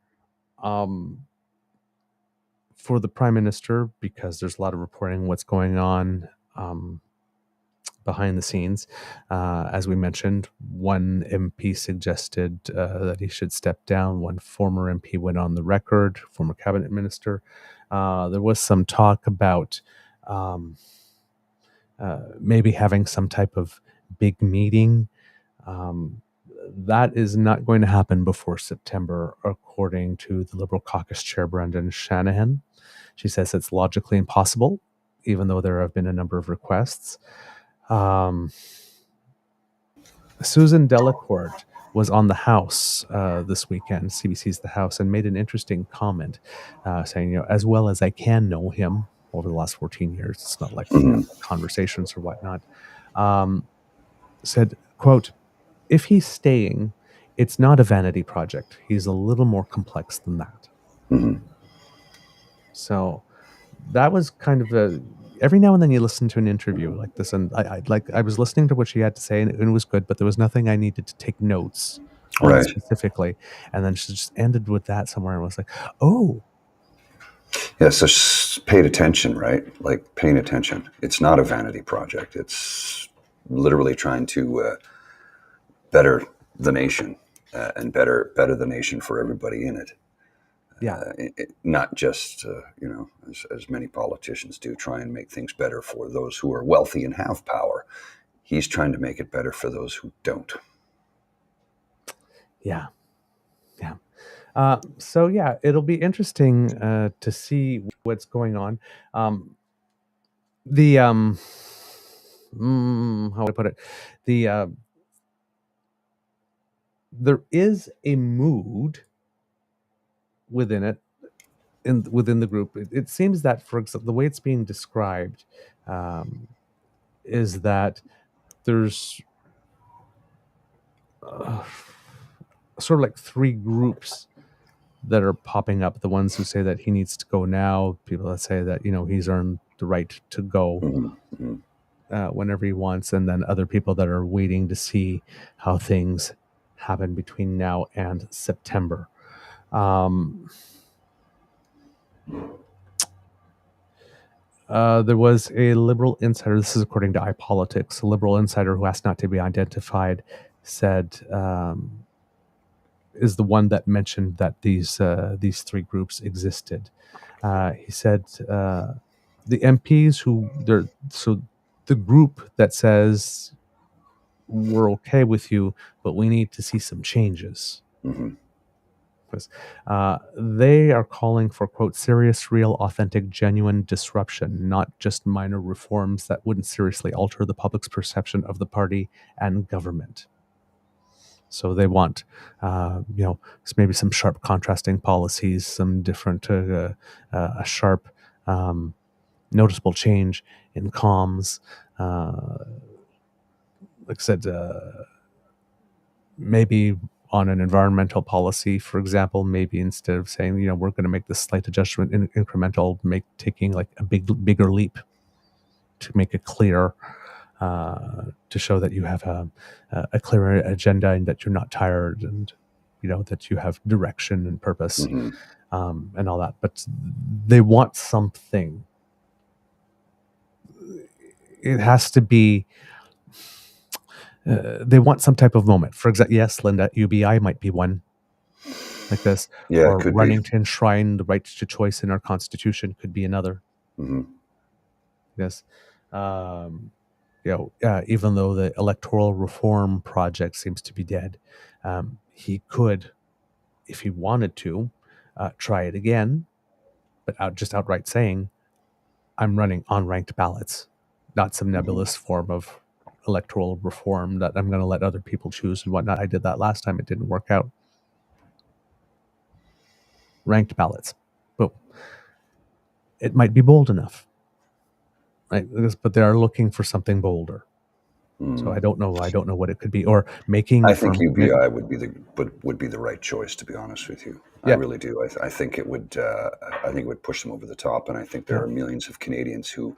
for the Prime Minister, because there's a lot of reporting what's going on behind the scenes. As we mentioned, one MP suggested that he should step down. One former MP went on the record, former cabinet minister. There was some talk about maybe having some type of big meeting. That is not going to happen before September, according to the Liberal caucus chair, Brendan Shanahan. She says it's logically impossible, even though there have been a number of requests. Susan Delacourt was on the House this weekend, CBC's The House, and made an interesting comment saying, as well as I can know him over the last 14 years, it's not like conversations or whatnot, said, quote, if he's staying, it's not a vanity project. He's a little more complex than that. So that was kind of every now and then you listen to an interview like this, and I was listening to what she had to say, and it was good, but there was nothing I needed to take notes on specifically. And then she just ended with that somewhere, and was like, oh. Yeah, so she paid attention, right? Like paying attention. It's not a vanity project. It's literally trying to better the nation and better the nation for everybody in it. Yeah, not just as many politicians do, try and make things better for those who are wealthy and have power. He's trying to make it better for those who don't. Yeah. So yeah, it'll be interesting to see what's going on. How do I put it? There is a mood within it, within the group. It seems that, for example, the way it's being described is that there's sort of like three groups that are popping up. The ones who say that he needs to go now, people that say that he's earned the right to go whenever he wants, and then other people that are waiting to see how things happen between now and September. There was a Liberal insider, this is according to iPolitics, a Liberal insider who asked not to be identified, said, is the one that mentioned that these three groups existed. He said the MPs the group that says we're okay with you, but we need to see some changes. They are calling for, quote, serious, real, authentic, genuine disruption, not just minor reforms that wouldn't seriously alter the public's perception of the party and government. So they want, maybe some sharp contrasting policies, some different, a sharp, noticeable change in comms. Like I said, maybe on an environmental policy, for example, maybe instead of saying, we're going to make this slight adjustment in incremental, taking like a bigger leap to make it clear, to show that you have a clearer agenda and that you're not tired, and that you have direction and purpose, and all that. But they want something. It has to be. They want some type of moment. For example, yes, Linda, UBI might be one like this, Yeah, or it could running be. to enshrine the right to choice in our Constitution could be another. Yes. Even though the electoral reform project seems to be dead, he could, if he wanted to, try it again, but outright saying, I'm running on ranked ballots, not some nebulous form of electoral reform that I'm going to let other people choose and whatnot. I did that last time. It didn't work out. Ranked ballots. Boom. It might be bold enough, right? But they are looking for something bolder. So I don't know what it could be, or making. I think UBI would be the right choice, to be honest with you. I really do. I think it would. I think it would push them over the top, and I think there are millions of Canadians who,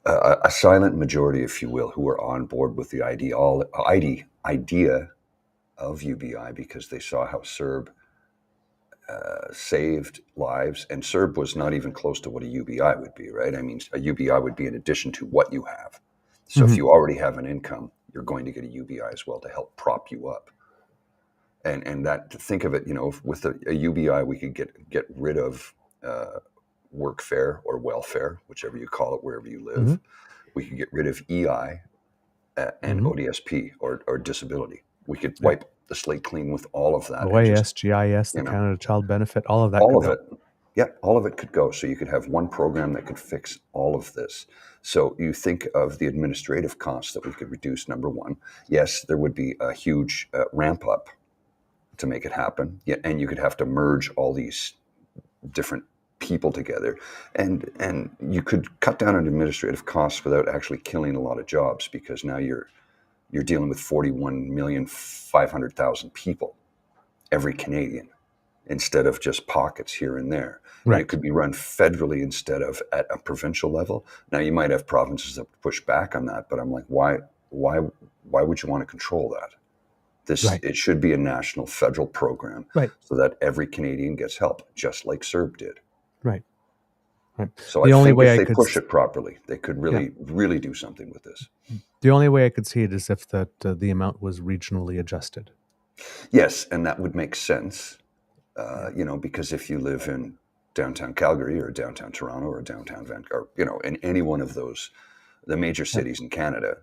a silent majority, if you will, who are on board with the idea of UBI because they saw how CERB saved lives, and CERB was not even close to what a UBI would be, right? I mean, a UBI would be in addition to what you have. So if you already have an income, you're going to get a UBI as well to help prop you up. And that, to think of it, with a UBI, we could get rid of workfare or welfare, whichever you call it, wherever you live. We could get rid of EI and ODSP or disability. We could wipe the slate clean with all of that. OAS, GIS, the Canada Child Benefit, all of that. All of it. Yeah, all of it could go. So you could have one program that could fix all of this. So you think of the administrative costs that we could reduce, number one. Yes, there would be a huge ramp up to make it happen. Yeah, and you could have to merge all these different people together. And you could cut down on administrative costs without actually killing a lot of jobs, because now you're dealing with 41,500,000 people, every Canadian, instead of just pockets here and there. Right. And it could be run federally instead of at a provincial level. Now, you might have provinces that push back on that, but I'm like, why would you want to control that? It should be a national federal program, so that every Canadian gets help, just like CERB did. Right. So I think if they push it properly, they could really do something with this. The only way I could see it is if the amount was regionally adjusted. Yes, and that would make sense. Because if you live in downtown Calgary or downtown Toronto or downtown Vancouver, in any one of those, the major cities in Canada,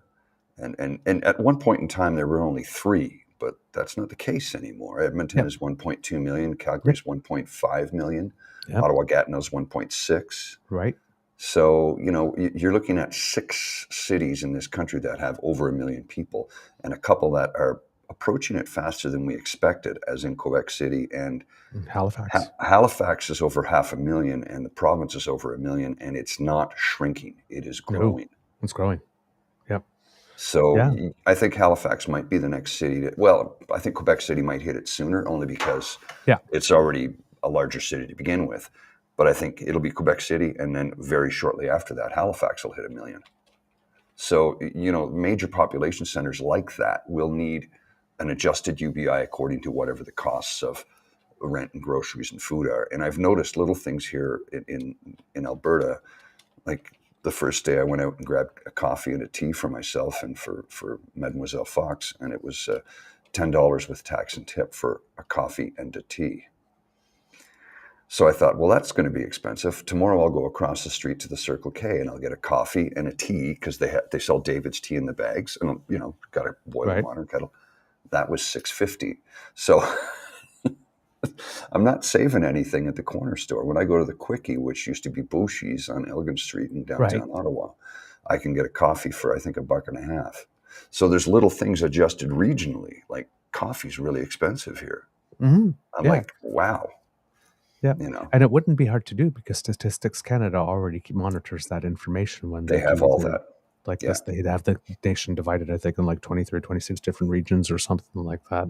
and at one point in time there were only 3, but that's not the case anymore. Edmonton is 1.2 million, Calgary is 1.5 million, Ottawa-Gatineau's 1.6. Right. So, you're looking at 6 cities in this country that have over 1 million people, and a couple that are approaching it faster than we expected, as in Quebec City and Halifax. Halifax is over 500,000, and the province is over 1 million, and it's not shrinking. It is growing. No, it's growing. Yep. So I think Halifax might be the next city. I think Quebec City might hit it sooner, only because it's already a larger city to begin with. But I think it'll be Quebec City, and then very shortly after that, Halifax will hit 1 million. So, major population centers like that will need an adjusted UBI according to whatever the costs of rent and groceries and food are. And I've noticed little things here in Alberta. Like the first day I went out and grabbed a coffee and a tea for myself and for Mademoiselle Fox, and it was $10 with tax and tip for a coffee and a tea. So I thought, well, that's going to be expensive. Tomorrow I'll go across the street to the Circle K and I'll get a coffee and a tea, because they sell David's tea in the bags, and got a boiling water kettle. That was $6.50. So I'm not saving anything at the corner store. When I go to the Quickie, which used to be Bouchie's on Elgin Street in downtown Ottawa, I can get a coffee for, I think, $1.50. So there's little things adjusted regionally, like coffee's really expensive here. I'm like, wow. Yeah, and it wouldn't be hard to do, because Statistics Canada already monitors that information when they have all that. like Yeah. this. They'd have the nation divided, I think, in like 23 or 26 different regions or something like that.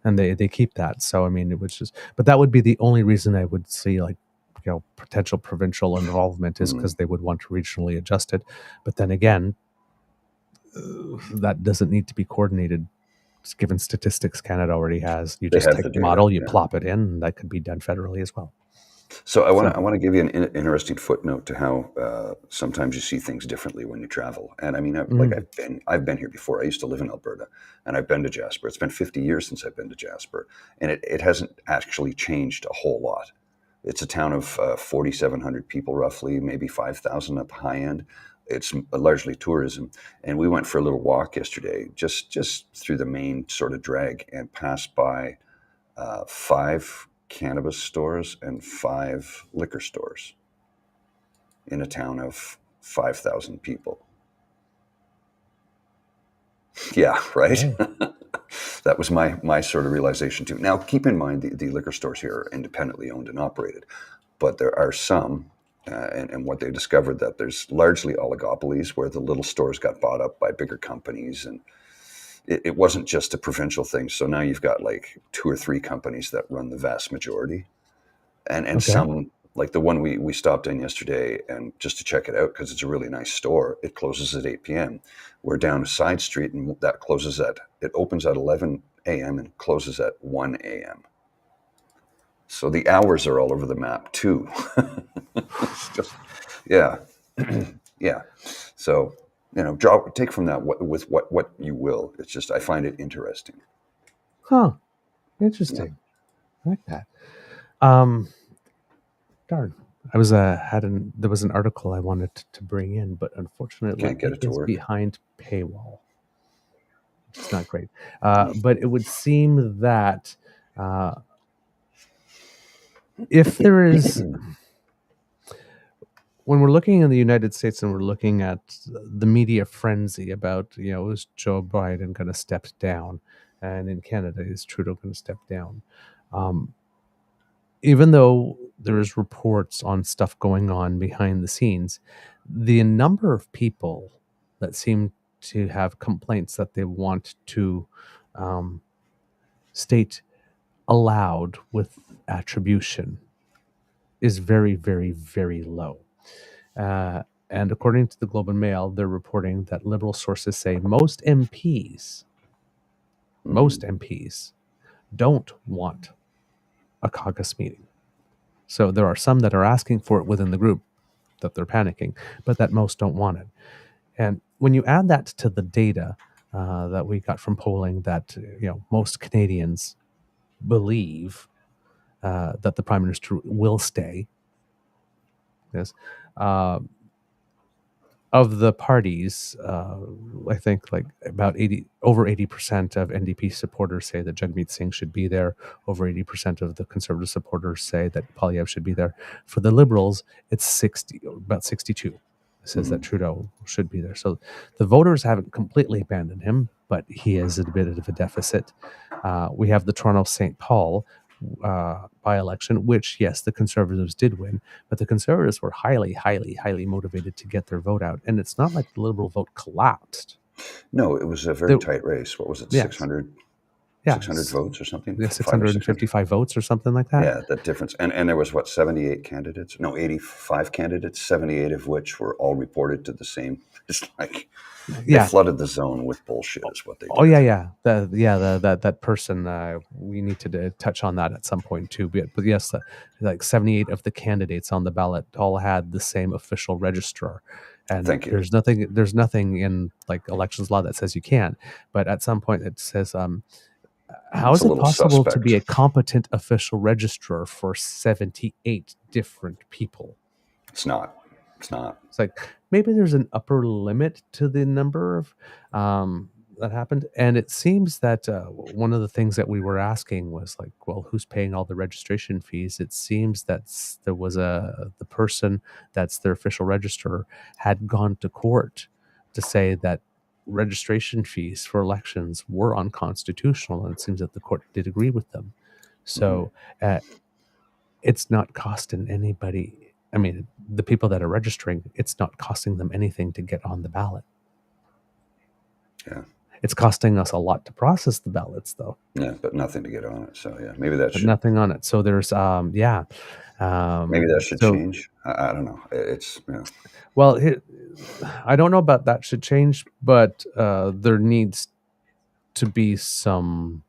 And they keep that. So, I mean, it was just, but that would be the only reason I would see like, potential provincial involvement is because they would want to regionally adjust it. But then again, that doesn't need to be coordinated. Given statistics Canada already has, you They just have take the the data, model, you yeah. plop it in, and that could be done federally as well. So I want to give you an interesting footnote to how sometimes you see things differently when you travel. And I mean, I've been here before. I used to live in Alberta, and I've been to Jasper. It's been 50 years since I've been to Jasper, and it hasn't actually changed a whole lot. It's a town of 4,700 people, roughly, maybe 5,000 at the high end. It's largely tourism, and we went for a little walk yesterday, just through the main sort of drag, and passed by 5 cannabis stores and 5 liquor stores in a town of 5,000 people. Yeah, right. Yeah. That was my sort of realization too. Now, keep in mind the liquor stores here are independently owned and operated, but there are some, and what they discovered that there's largely oligopolies where the little stores got bought up by bigger companies, and it wasn't just a provincial thing. So now you've got like 2 or 3 companies that run the vast majority. And Okay. some, like the one we stopped in yesterday, and just to check it out because it's a really nice store, it closes at 8 p.m. We're down a side street, and that it opens at 11 a.m. and closes at 1 a.m. So the hours are all over the map too. It's just, yeah, yeah. So take from that what you will. It's just I find it interesting. Huh. Interesting. I like that. Darn. I was there was an article I wanted to bring in, but unfortunately Can't get it it to is work. behind paywall. It's not great. But it would seem that if there is, when we're looking in the United States and we're looking at the media frenzy about, is Joe Biden going to step down? And in Canada, is Trudeau going to step down? Even though there's reports on stuff going on behind the scenes, the number of people that seem to have complaints that they want to state aloud with attribution is very, very, very low. And according to the Globe and Mail, they're reporting that Liberal sources say most MPs don't want a caucus meeting. So there are some that are asking for it within the group, that they're panicking, but that most don't want it. And when you add that to the data that we got from polling, that most Canadians believe that the Prime Minister will stay. Yes, of the parties, I think like about over 80% of NDP supporters say that Jagmeet Singh should be there. Over 80% of the Conservative supporters say that Polyev should be there. For the Liberals, it's about 62 says that Trudeau should be there. So the voters haven't completely abandoned him, but he is at a bit of a deficit. We have the Toronto St. Paul by-election, which, yes, the Conservatives did win, but the Conservatives were highly, highly, highly motivated to get their vote out. And it's not like the Liberal vote collapsed. No, it was a very tight race. What was it, 600 votes or something? Yeah, 655 votes or something like that. Yeah, that difference. And there was, 78 candidates? No, 85 candidates, 78 of which were all reported to the same. It's like they flooded the zone with bullshit is what they did. Oh, yeah. That person, we need to touch on that at some point too. But yes, like 78 of the candidates on the ballot all had the same official registrar. And Thank you. There's nothing in like elections law that says you can't. But at some point it says, how is it possible to be a competent official registrar for 78 different people? It's not. It's like maybe there's an upper limit to the number of that happened. And it seems that one of the things that we were asking was like, well, who's paying all the registration fees? It seems that there was the person that's their official registrar had gone to court to say that registration fees for elections were unconstitutional, and it seems that the court did agree with them. So it's not costing anybody. I mean, the people that are registering, it's not costing them anything to get on the ballot. Yeah. It's costing us a lot to process the ballots, though. Yeah, but nothing to get on it. So yeah, maybe that But should nothing on it. So there's so change. I don't know. It's well, I don't know about that should change, but there needs to be some.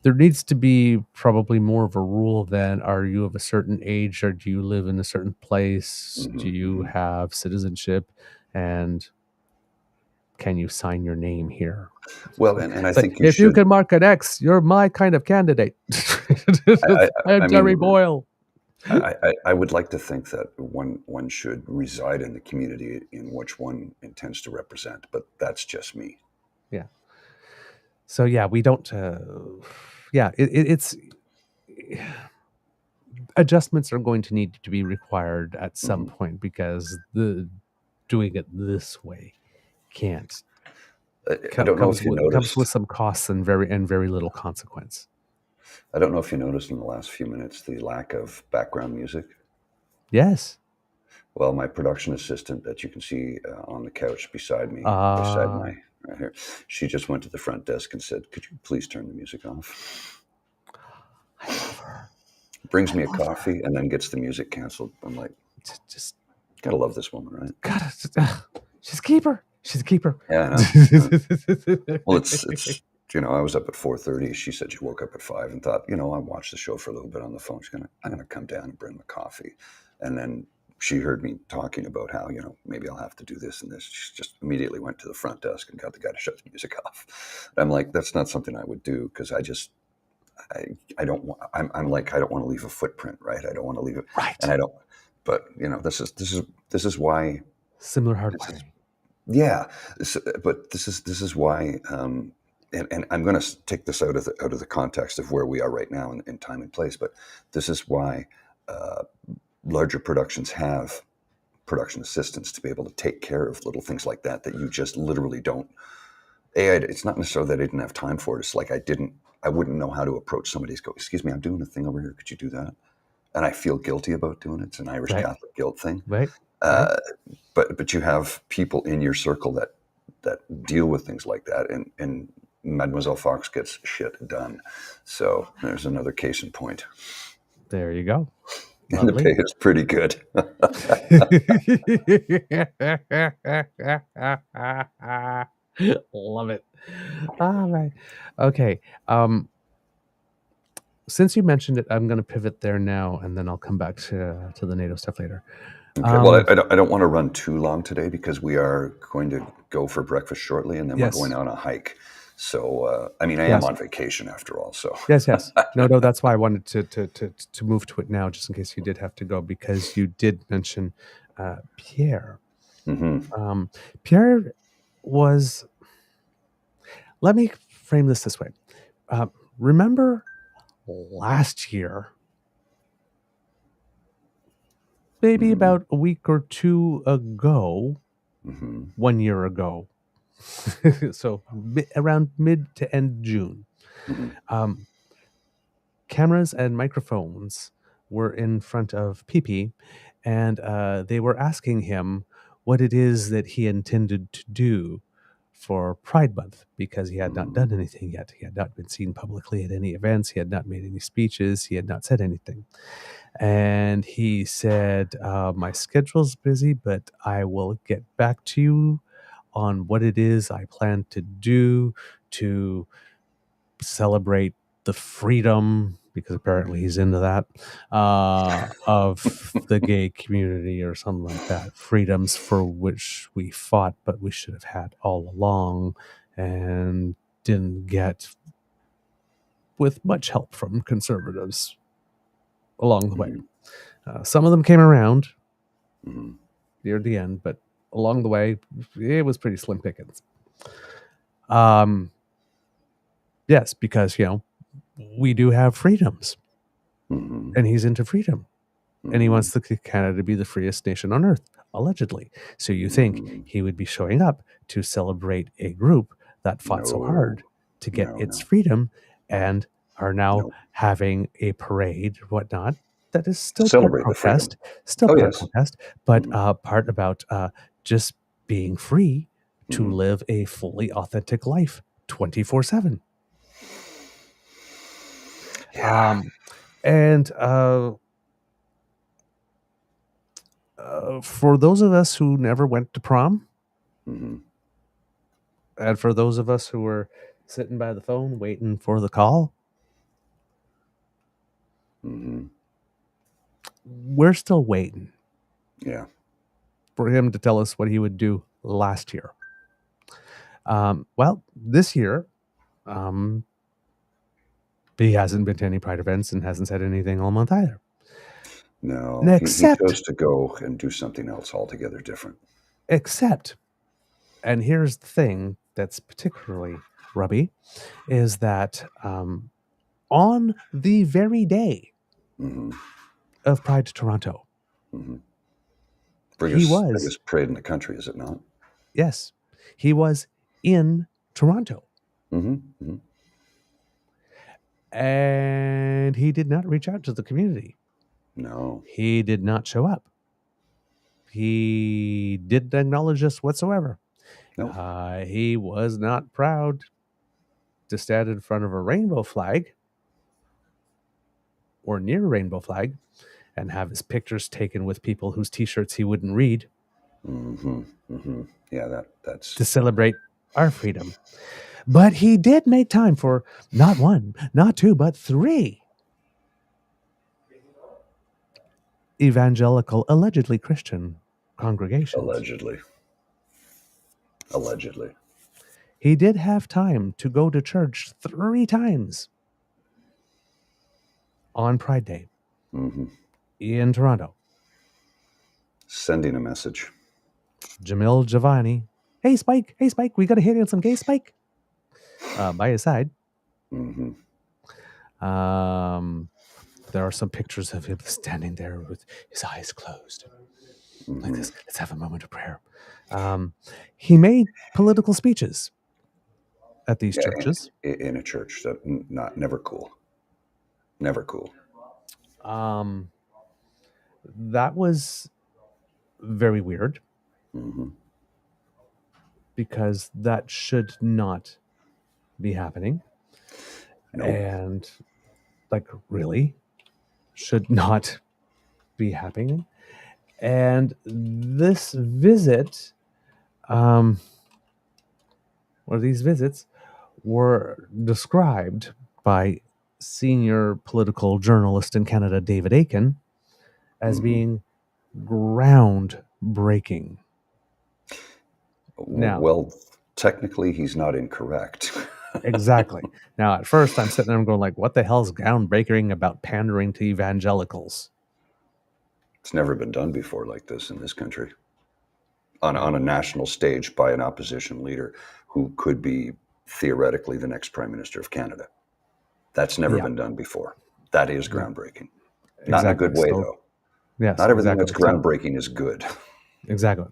There needs to be probably more of a rule than, are you of a certain age, or do you live in a certain place? Do you have citizenship, and can you sign your name here? well, and I It's like, think you if you should. can mark an X, you're my kind of candidate. I'm I Jerry mean, Boyle. I would like to think that one should reside in the community in which one intends to represent, but that's just me. Yeah. So yeah, we don't. It's adjustments are going to need to be required at some point, because the doing it this way can't. I don't know if you Comes with noticed. some costs and very little consequence. I don't know if you noticed in the last few minutes the lack of background music. Yes. Well, my production assistant that you can see on the couch beside me, beside my right here, she just went to the front desk and said, "Could you please turn the music off?" I love her. Brings me a coffee and then gets the music canceled. I'm like, Just gotta love this woman, right? gotta. She's a keeper. She's a keeper. Yeah, I know. Well, it's I was up at 4:30. She said she woke up at 5 and thought, I watched the show for a little bit on the phone. I'm gonna come down and bring my coffee, and then she heard me talking about how maybe I'll have to do this and this. She just immediately went to the front desk and got the guy to shut the music off. And I'm like, that's not something I would do, because I don't want. I'm like, I don't want to leave a footprint, right? I don't want to leave it, right. And I don't. But this is why. Similar hardwiring. Yeah, but this is why, and I'm going to take this out of the context of where we are right now in time and place. But this is why larger productions have production assistants to be able to take care of little things like that you just literally don't. It's not necessarily that I didn't have time for it. It's like I wouldn't know how to approach somebody. Go, excuse me, I'm doing a thing over here. Could you do that? And I feel guilty about doing it. It's an Irish Catholic guilt thing. Right. But you have people in your circle that deal with things like that, and Mademoiselle Fox gets shit done. So there's another case in point. There you go. And the pay is pretty good. Love it. All right. Okay. Since you mentioned it, I'm going to pivot there now, and then I'll come back to the NATO stuff later. Okay. Well, I don't want to run too long today, because we are going to go for breakfast shortly, and then we're going on a hike. So, I am on vacation after all. So yes. No, that's why I wanted to move to it now, just in case you did have to go, because you did mention Pierre. Mm-hmm. Pierre was. Let me frame this way. Remember last year, maybe about a week or two ago, 1 year ago, so around mid to end June, cameras and microphones were in front of PP, and they were asking him what it is that he intended to do for Pride Month, because he had not done anything yet. He had not been seen publicly at any events. He had not made any speeches. He had not said anything. And he said, my schedule's busy, but I will get back to you on what it is I plan to do to celebrate the freedom, because apparently he's into that, of the gay community or something like that. Freedoms for which we fought, but we should have had all along, and didn't get with much help from conservatives along the way. Some of them came around near the end, but along the way, it was pretty slim pickings. Yes, because, we do have freedoms, and he's into freedom, and he wants Canada to be the freest nation on earth, allegedly. So you think he would be showing up to celebrate a group that fought so hard to get its freedom, and are now having a parade, whatnot, that is still part protest, but part about just being free to Mhm. live a fully authentic life 24/7. Yeah. And for those of us who never went to prom, Mhm. and for those of us who were sitting by the phone waiting for the call, Mhm. we're still waiting Yeah. for him to tell us what he would do last year. Well, this year, he hasn't been to any Pride events and hasn't said anything all month either. No, he chose to go and do something else altogether different. Except, and here's the thing that's particularly rubby, is that on the very day Mhm. of Pride Toronto, Mhm. he Biggest was, biggest parade in the country, is it not? yes, he was in Toronto. Mhm. Mhm. And he did not reach out to the community. No. He did not show up. He didn't acknowledge us whatsoever. Nope. He was not proud to stand in front of a rainbow flag or near a rainbow flag and have his pictures taken with people whose t-shirts he wouldn't read Mhm. Mhm. Yeah, that's to celebrate our freedom. But he did make time for not one, not two, but three evangelical, allegedly Christian congregations. allegedly. Allegedly. He did have time to go to church 3 times on Pride Day Mhm. in Toronto. Sending a message. Jamil Giovanni, hey Spike, we got to hit on some gay Spike by his side. Mhm. There are some pictures of him standing there with his eyes closed, like Mhm. this. Let's have a moment of prayer. He made political speeches at these Yeah, churches. in a church, that never cool. Never cool. Um, that was very weird Mhm. because that should not be happening. Nope. And like really should not be happening. And this visit, or these visits, were described by senior political journalist in Canada, David Aiken, as Mhm. being groundbreaking. Now, Well, technically, he's not incorrect. exactly. Now, at first, I'm sitting there going like, what the hell is groundbreaking about pandering to evangelicals? It's never been done before like this in this country. On a national stage by an opposition leader who could be theoretically the next Prime Minister of Canada. That's never Yeah, been done before. That is yeah, groundbreaking. Not in a exactly. good way, So, though. yes, Not everything exactly. that's So, groundbreaking is good. exactly.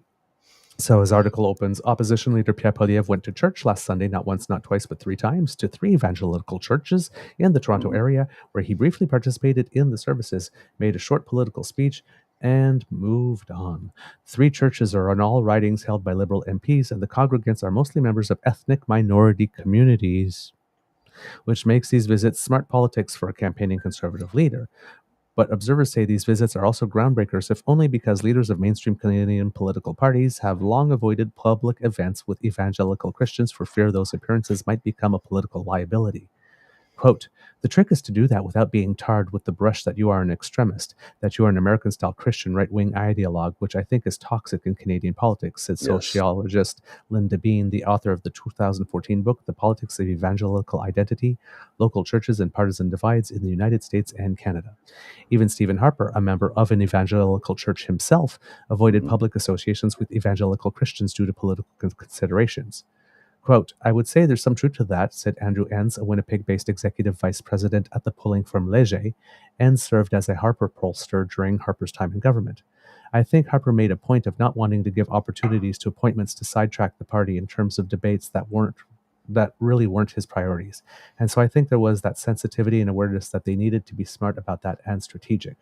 So his article opens, opposition leader Pierre Poilievre went to church last Sunday, not once, not twice, but 3 times, to 3 evangelical churches in the Toronto Mhm. area, where he briefly participated in the services, made a short political speech, and moved on. 3 churches are on all ridings held by Liberal MPs, and the congregants are mostly members of ethnic minority communities, which makes these visits smart politics for a campaigning Conservative leader. But observers say these visits are also groundbreakers, if only because leaders of mainstream Canadian political parties have long avoided public events with evangelical Christians for fear those appearances might become a political liability. Quote, the trick is to do that without being tarred with the brush that you are an extremist, that you are an American-style Christian right-wing ideologue, which I think is toxic in Canadian politics, said Yes. sociologist Linda Bean, the author of the 2014 book, The Politics of Evangelical Identity, Local Churches and Partisan Divides in the United States and Canada. Even Stephen Harper, a member of an evangelical church himself, avoided Mhm. public associations with evangelical Christians due to political considerations. Quote, I would say there's some truth to that, said Andrew Enns, a Winnipeg-based executive vice president at the polling firm Leger. Enns served as a Harper pollster during Harper's time in government. I think Harper made a point of not wanting to give opportunities to appointments to sidetrack the party in terms of debates that really weren't his priorities. And so I think there was that sensitivity and awareness that they needed to be smart about that and strategic.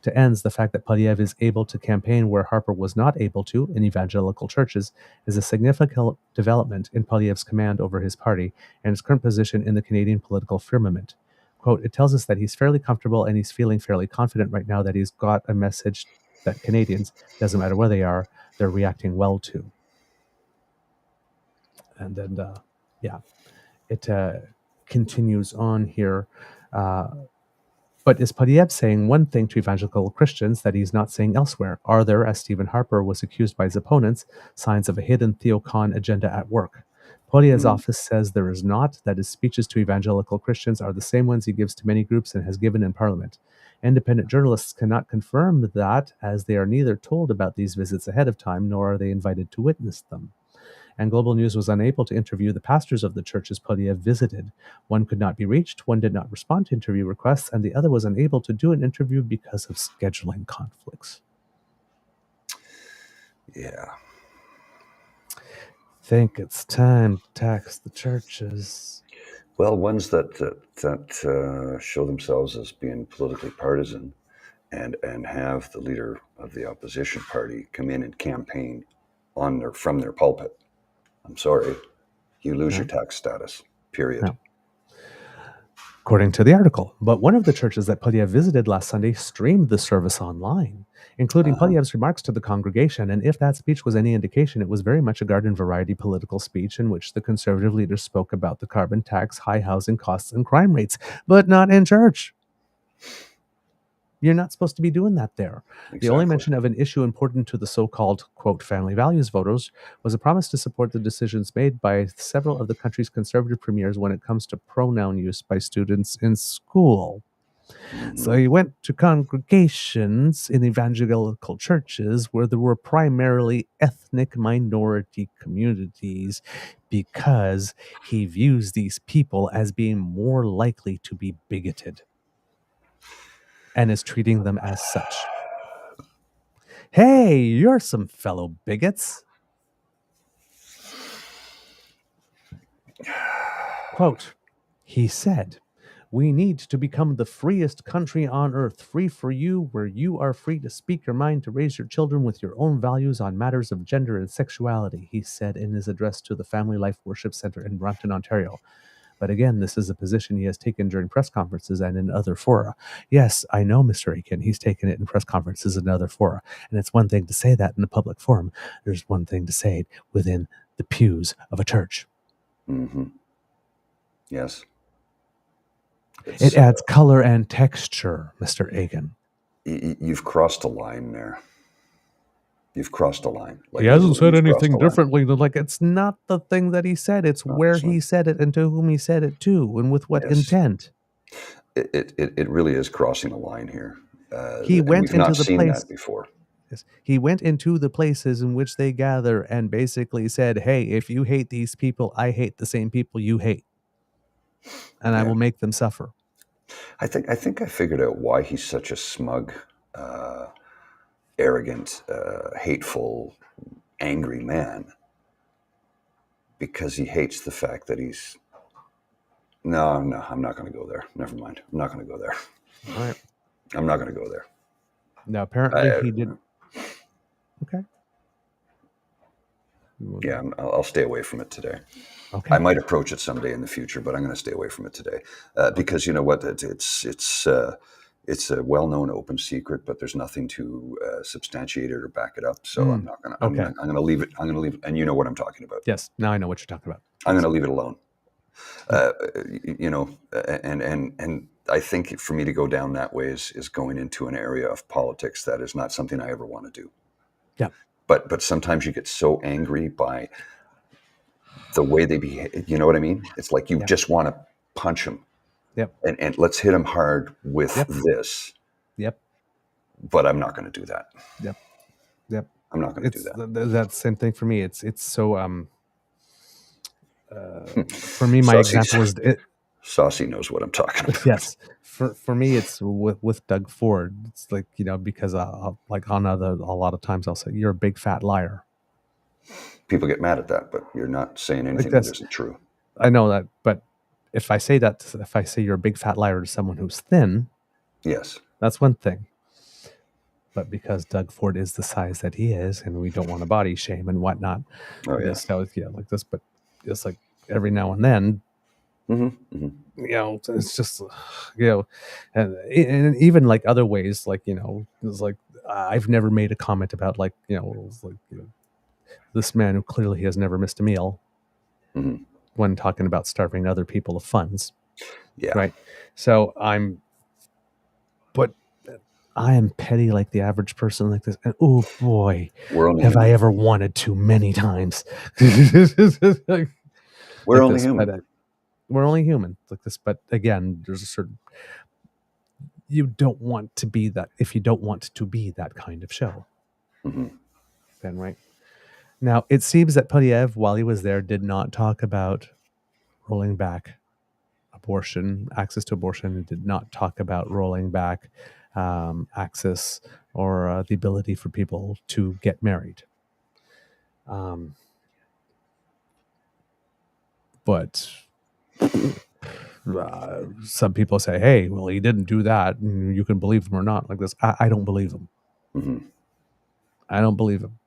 to ends, the fact that Polyev is able to campaign where Harper was not able to in evangelical churches is a significant development in Polyev's command over his party and his current position in the Canadian political firmament. Quote, it tells us that he's fairly comfortable and he's feeling fairly confident right now that he's got a message that Canadians, doesn't matter where they are, they're reacting well to. And then, it continues on here. But is Polyev saying one thing to evangelical Christians that he's not saying elsewhere? Are there, as Stephen Harper was accused by his opponents, signs of a hidden theocon agenda at work? Polyev's office says there is not, that his speeches to evangelical Christians are the same ones he gives to many groups and has given in Parliament. Independent journalists cannot confirm that, as they are neither told about these visits ahead of time, nor are they invited to witness them. And Global News was unable to interview the pastors of the churches Polyev visited. One could not be reached, one did not respond to interview requests, and the other was unable to do an interview because of scheduling conflicts. Yeah. Think it's time to tax the churches. Well, ones that show themselves as being politically partisan and have the leader of the opposition party come in and campaign from their pulpit. I'm sorry, you lose your tax status, period. No. According to the article, but one of the churches that Polyev visited last Sunday streamed the service online, including Polyev's remarks to the congregation, and if that speech was any indication, it was very much a garden variety political speech in which the conservative leaders spoke about the carbon tax, high housing costs, and crime rates, but not in church. You're not supposed to be doing that there. Exactly. The only mention of an issue important to the so-called, quote, family values voters was a promise to support the decisions made by several of the country's conservative premiers when it comes to pronoun use by students in school. So he went to congregations in evangelical churches where there were primarily ethnic minority communities because he views these people as being more likely to be bigoted and is treating them as such. Hey, you're some fellow bigots. Quote, he said, we need to become the freest country on earth, free for you, where you are free to speak your mind, to raise your children with your own values on matters of gender and sexuality, he said in his address to the Family Life Worship Center in Brampton, Ontario. But again, this is a position he has taken during press conferences and in other fora. Yes, I know, Mr. Aiken, he's taken it in press conferences and other fora. And it's one thing to say that in a public forum. There's one thing to say it within the pews of a church. Mm-hmm. Yes. It adds color and texture, Mr. Aiken. You've crossed a line there. You've crossed a line. Like, he hasn't said anything differently. Like, it's not the thing that he said. It's where he said it and to whom he said it to and with what intent. It really is crossing a line here. He went into the place that before. Yes. He went into the places in which they gather and basically said, hey, if you hate these people, I hate the same people you hate. And I will make them suffer. I think I figured out why he's such a smug, arrogant, hateful, angry man. Because he hates the fact that he's... No, I'm not going to go there. Never mind. I'm not going to go there. All right. I'm not going to go there. No, apparently he did... Okay. Yeah, I'll stay away from it today. Okay. I might approach it someday in the future, but I'm going to stay away from it today because you know what? It's a well-known open secret, but there's nothing to substantiate it or back it up. So I'm not going to. Okay. I'm going to leave it. I'm going to leave it, and you know what I'm talking about. Yes. Now I know what you're talking about. I'm going to leave it alone. And I think for me to go down that way is going into an area of politics that is not something I ever want to do. Yeah. But sometimes you get so angry by the way they behave. You know what I mean? It's like you just want to punch them. Yep. And let's hit them hard with this. Yep. But I'm not going to do that. Yep. I'm not going to do that. That's the same thing for me. It's so for me, my example is Saucy knows what I'm talking about. Yes. For me, it's with Doug Ford. It's like, because like on a lot of times I'll say, you're a big fat liar. People get mad at that, but you're not saying anything that isn't true. I know that, but if I say you're a big fat liar to someone who's thin, yes, that's one thing. but because Doug Ford is the size that he is, and we don't want to body shame and whatnot, Oh, yeah. like this, but just like every now and then, Mm-hmm. it's just, and even like other ways, like, it's like, I've never made a comment about like, it's like, this man who clearly has never missed a meal Mm-hmm. when talking about starving other people of funds. Yeah. Right. So but I am petty like the average person like this. And oh boy, We're only have I human. ever wanted to many times. We're only human. But, we're only human like this. But again, there's a certain, you don't want to be that, if you don't want to be that kind of show. Mm-hmm. Then, right. Now, it seems that Polyev, while he was there, did not talk about rolling back abortion, access to abortion, and did not talk about rolling back access or the ability for people to get married. But some people say, hey, well, he didn't do that, and you can believe him or not like this. I don't believe him. Mm-hmm. I don't believe him.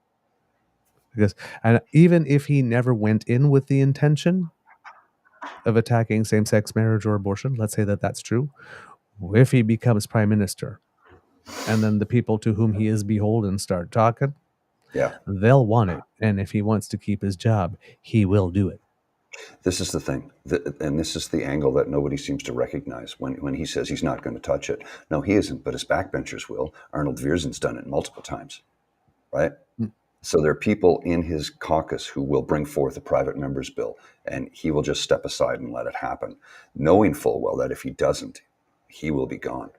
Because, and even if he never went in with the intention of attacking same-sex marriage or abortion, let's say that that's true, if he becomes prime minister and then the people to whom he is beholden start talking, Yeah. they'll want it. And if he wants to keep his job, he will do it. This is the thing, and this is the angle that nobody seems to recognize when he says he's not going to touch it. No, he isn't, but his backbenchers will. Arnold Viersen's done it multiple times, right? Mm. So there are people in his caucus who will bring forth a private member's bill, and he will just step aside and let it happen, knowing full well that if he doesn't, he will be gone.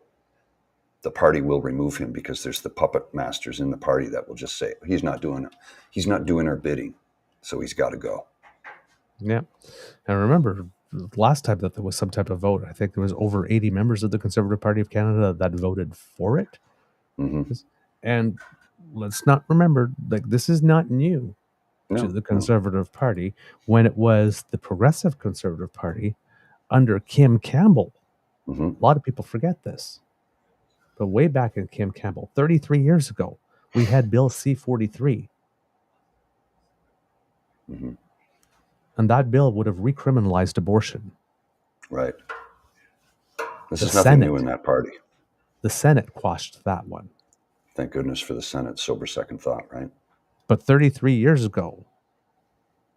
The party will remove him because there's the puppet masters in the party that will just say, he's not doing our bidding, so he's got to go. Yeah. And remember, last time that there was some type of vote, I think there was over 80 members of the Conservative Party of Canada that voted for it. Mm-hmm. And let's not remember, like, this is not new No, to the Conservative Party. When it was the Progressive Conservative Party under Kim Campbell, mm-hmm. a lot of people forget this. But way back in Kim Campbell, 33 years ago, we had Bill C-43. Mm-hmm. And that bill would have recriminalized abortion. Right. This is The nothing Senate, new in that party. The Senate quashed that one. Thank goodness for the Senate. Sober second thought, right? But 33 years ago,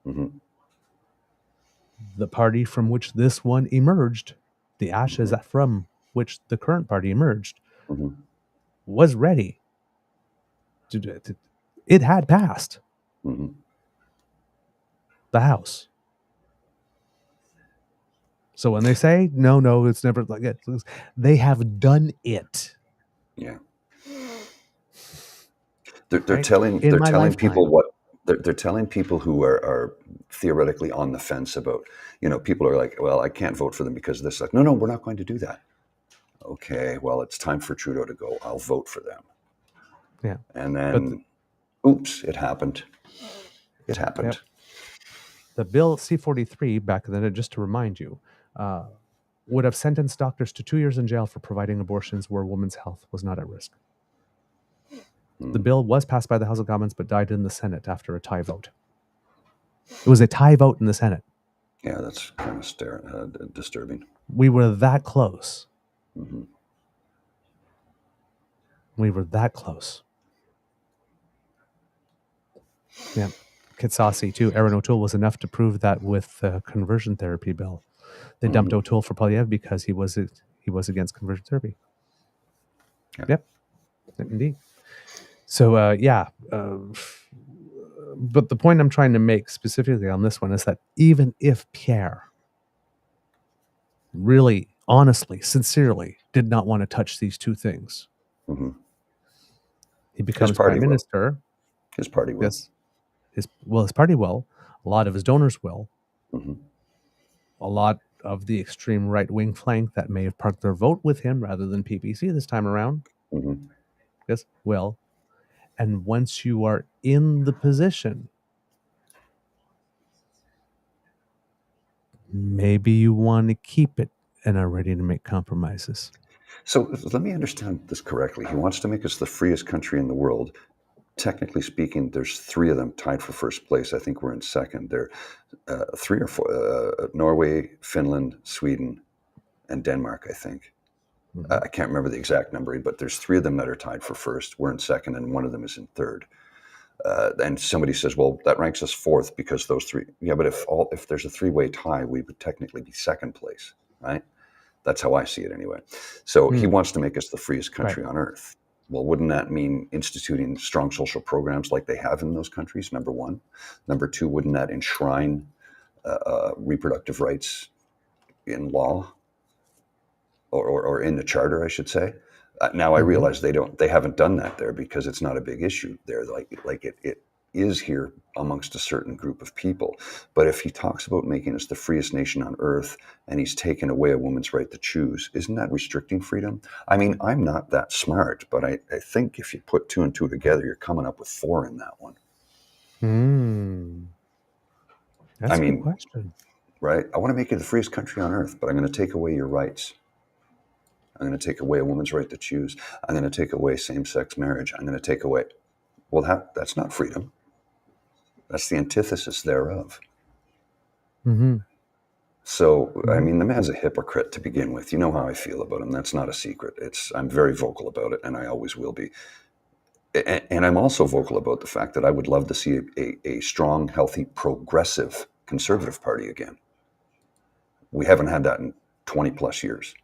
mm-hmm. the party from which this one emerged, the ashes Mm-hmm. from which the current party emerged, mm-hmm. was ready. It had passed mm-hmm. the House. So when they say, no, it's never like it, they have done it. Yeah. They're Right? telling lifetime. people what they're telling people who are theoretically on the fence about, people are like, well, I can't vote for them because of this. Like, no, we're not going to do that. Okay, well, it's time for Trudeau to go. I'll vote for them. Yeah. And then, oops, it happened. It happened. Yep. The Bill C-43, back then, just to remind you, would have sentenced doctors to 2 years in jail for providing abortions where a woman's health was not at risk. The bill was passed by the House of Commons, but died in the Senate after a tie vote. It was a tie vote in the Senate. Yeah, that's kind of disturbing. We were that close. Mm-hmm. We were that close. Yeah. Kitsasi, too. Aaron O'Toole was enough to prove that with the conversion therapy bill. They dumped O'Toole for Polyev because he was against conversion therapy. Yeah. Yep. Indeed. So, but the point I'm trying to make specifically on this one is that even if Pierre really, honestly, sincerely did not want to touch these two things, mm-hmm. he becomes prime minister. His party will. Yes. His party will. A lot of his donors will. Mm-hmm. A lot of the extreme right-wing flank that may have parked their vote with him rather than PPC this time around, mm-hmm. yes, will. And once you are in the position, maybe you want to keep it and are ready to make compromises. So let me understand this correctly. He wants to make us the freest country in the world. Technically speaking, there's three of them tied for first place. I think we're in second. There are three or four: Norway, Finland, Sweden, and Denmark. I think. I can't remember the exact numbering, but there's three of them that are tied for first. We're in second, and one of them is in third. And somebody says, "Well, that ranks us fourth because those three." Yeah, but if there's a three-way tie, we would technically be second place, right? That's how I see it anyway. So he wants to make us the freest country on earth. Well, wouldn't that mean instituting strong social programs like they have in those countries, number one? Number two, wouldn't that enshrine reproductive rights in law or in the charter, I should say? Now I realize they haven't done that there because it's not a big issue there. Like it is here amongst a certain group of people. But if he talks about making us the freest nation on earth and he's taken away a woman's right to choose, isn't that restricting freedom? I mean, I'm not that smart, but I think if you put two and two together, you're coming up with four in that one. That's a good question. Right? I want to make you the freest country on earth, but I'm going to take away your rights. I'm going to take away a woman's right to choose. I'm going to take away same-sex marriage. I'm going to take away... Well, that's not freedom. That's the antithesis thereof. So, I mean, the man's a hypocrite to begin with. You know how I feel about him. That's not a secret. I'm very vocal about it, and I always will be. And I'm also vocal about the fact that I would love to see a strong, healthy, progressive Conservative Party again. We haven't had that in 20 plus years.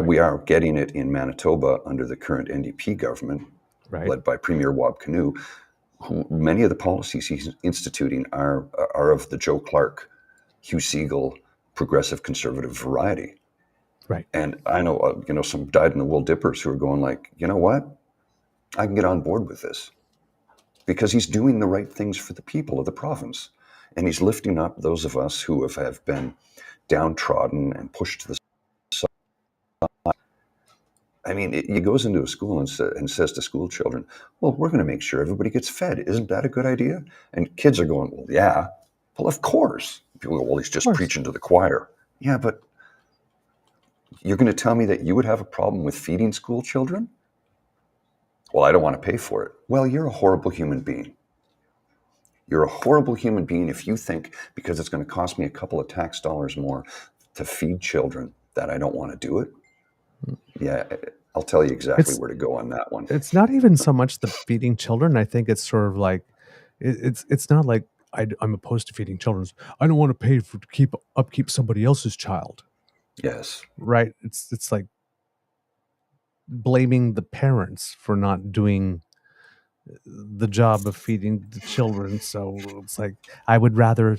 We are getting it in Manitoba under the current NDP government, led by Premier Wab Kinew, who many of the policies he's instituting are of the Joe Clark, Hugh Segal, progressive conservative variety. Right. And I know, some dyed-in-the-wool dippers who are going like, you know what? I can get on board with this because he's doing the right things for the people of the province. And he's lifting up those of us who have been downtrodden and pushed to the side. I mean, he goes into a school and says to school children, well, we're going to make sure everybody gets fed. Isn't that a good idea? And kids are going, well, yeah. Well, of course. People go, well, he's just preaching to the choir. Yeah, but you're going to tell me that you would have a problem with feeding school children? Well, I don't want to pay for it. Well, you're a horrible human being. You're a horrible human being if you think because it's going to cost me a couple of tax dollars more to feed children that I don't want to do it. Yeah, I'll tell you exactly where to go on that one. It's not even so much the feeding children. I think it's sort of like, it's not like I'm opposed to feeding children. I don't want to pay to upkeep somebody else's child. Yes. Right. It's like blaming the parents for not doing the job of feeding the children. So it's like I would rather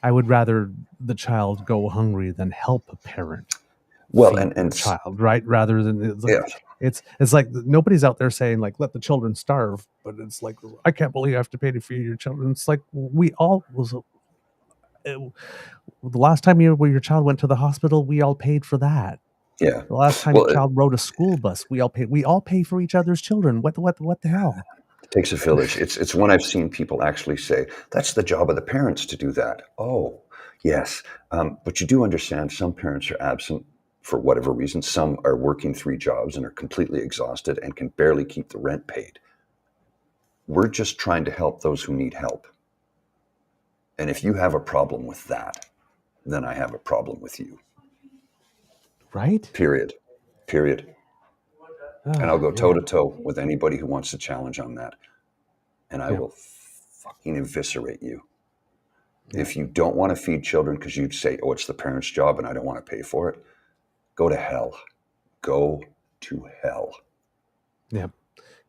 the child go hungry than help a parent. Well, and child, right? Rather than it's like nobody's out there saying like let the children starve, but it's like I can't believe I have to pay to feed your children. It's like we all the last time your child went to the hospital, we all paid for that. Yeah. The last time your child rode a school bus, we all pay for each other's children. What the hell? It takes a village. It's when I've seen people actually say that's the job of the parents to do that. Oh, yes. But you do understand some parents are absent for whatever reason. Some are working 3 jobs and are completely exhausted and can barely keep the rent paid. We're just trying to help those who need help. And if you have a problem with that, then I have a problem with you. Right? Period. And I'll go toe to toe with anybody who wants to challenge on that. And I will fucking eviscerate you. Yeah. If you don't want to feed children because you'd say, oh, it's the parents' job and I don't want to pay for it, go to hell. Go to hell. Yeah.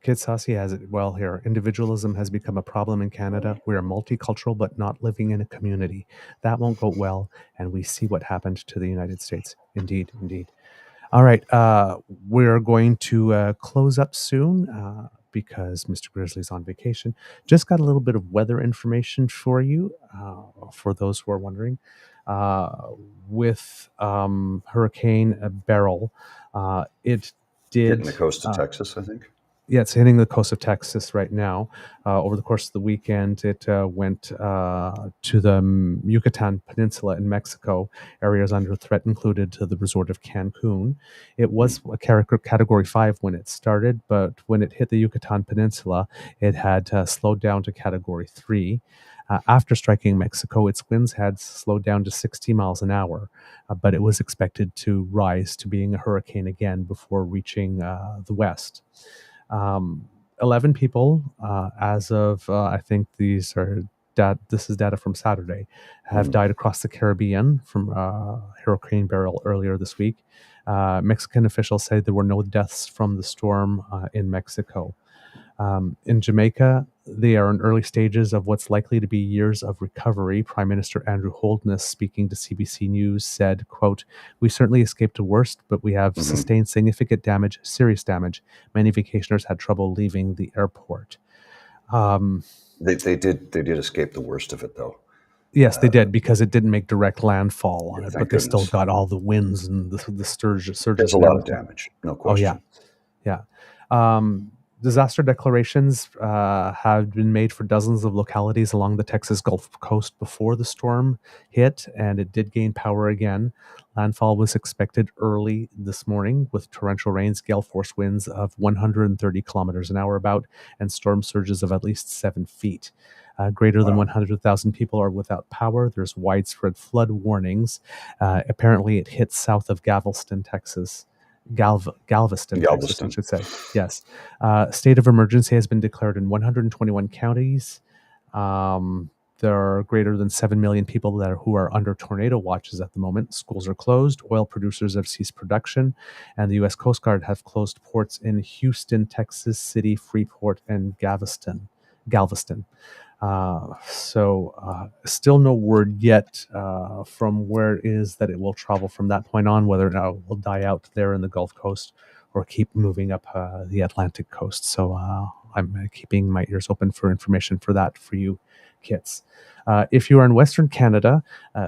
Kid Saucy has it well here. Individualism has become a problem in Canada. We are multicultural, but not living in a community. That won't go well. And we see what happened to the United States. Indeed. All right. We're going to close up soon because Mr. Grizzly's on vacation. Just got a little bit of weather information for you, for those who are wondering. With Hurricane Beryl, it did... Hitting the coast of Texas, I think. Yeah, it's hitting the coast of Texas right now. Over the course of the weekend, it went to the Yucatan Peninsula in Mexico. Areas under threat included the resort of Cancun. It was a Category 5 when it started, but when it hit the Yucatan Peninsula, it had slowed down to Category 3. After striking Mexico, its winds had slowed down to 60 miles an hour, but it was expected to rise to being a hurricane again before reaching the west. 11 people, as of I think these are this is data from Saturday, have died across the Caribbean from Hurricane Beryl earlier this week. Mexican officials say there were no deaths from the storm in Mexico. In Jamaica, they are in early stages of what's likely to be years of recovery. Prime Minister Andrew Holness, speaking to CBC News, said, quote, "We certainly escaped the worst, but we have sustained significant damage, serious damage. Many vacationers had trouble leaving the airport." They did escape the worst of it, though. Yes, they did, because it didn't make direct landfall on it, Thank but they still goodness. got all the winds and the surges. There's a And lot of everything. damage, no Oh, yeah. question. Yeah. Disaster declarations have been made for dozens of localities along the Texas Gulf Coast before the storm hit, and it did gain power again. Landfall was expected early this morning with torrential rains, gale force winds of 130 kilometers an hour about, and storm surges of at least 7 feet. Greater than 100,000 people are without power. There's widespread flood warnings. Apparently, it hit south of Galveston, Texas. Galveston, Texas, I should say. Yes. State of emergency has been declared in 121 counties. There are greater than 7 million people who are under tornado watches at the moment. Schools are closed. Oil producers have ceased production. And the U.S. Coast Guard have closed ports in Houston, Texas City, Freeport, and Galveston. Still no word yet from where it is that it will travel from that point on, whether or not it will die out there in the Gulf Coast or keep moving up the Atlantic coast. So I'm keeping my ears open for information for that for you kids. If you are in Western Canada,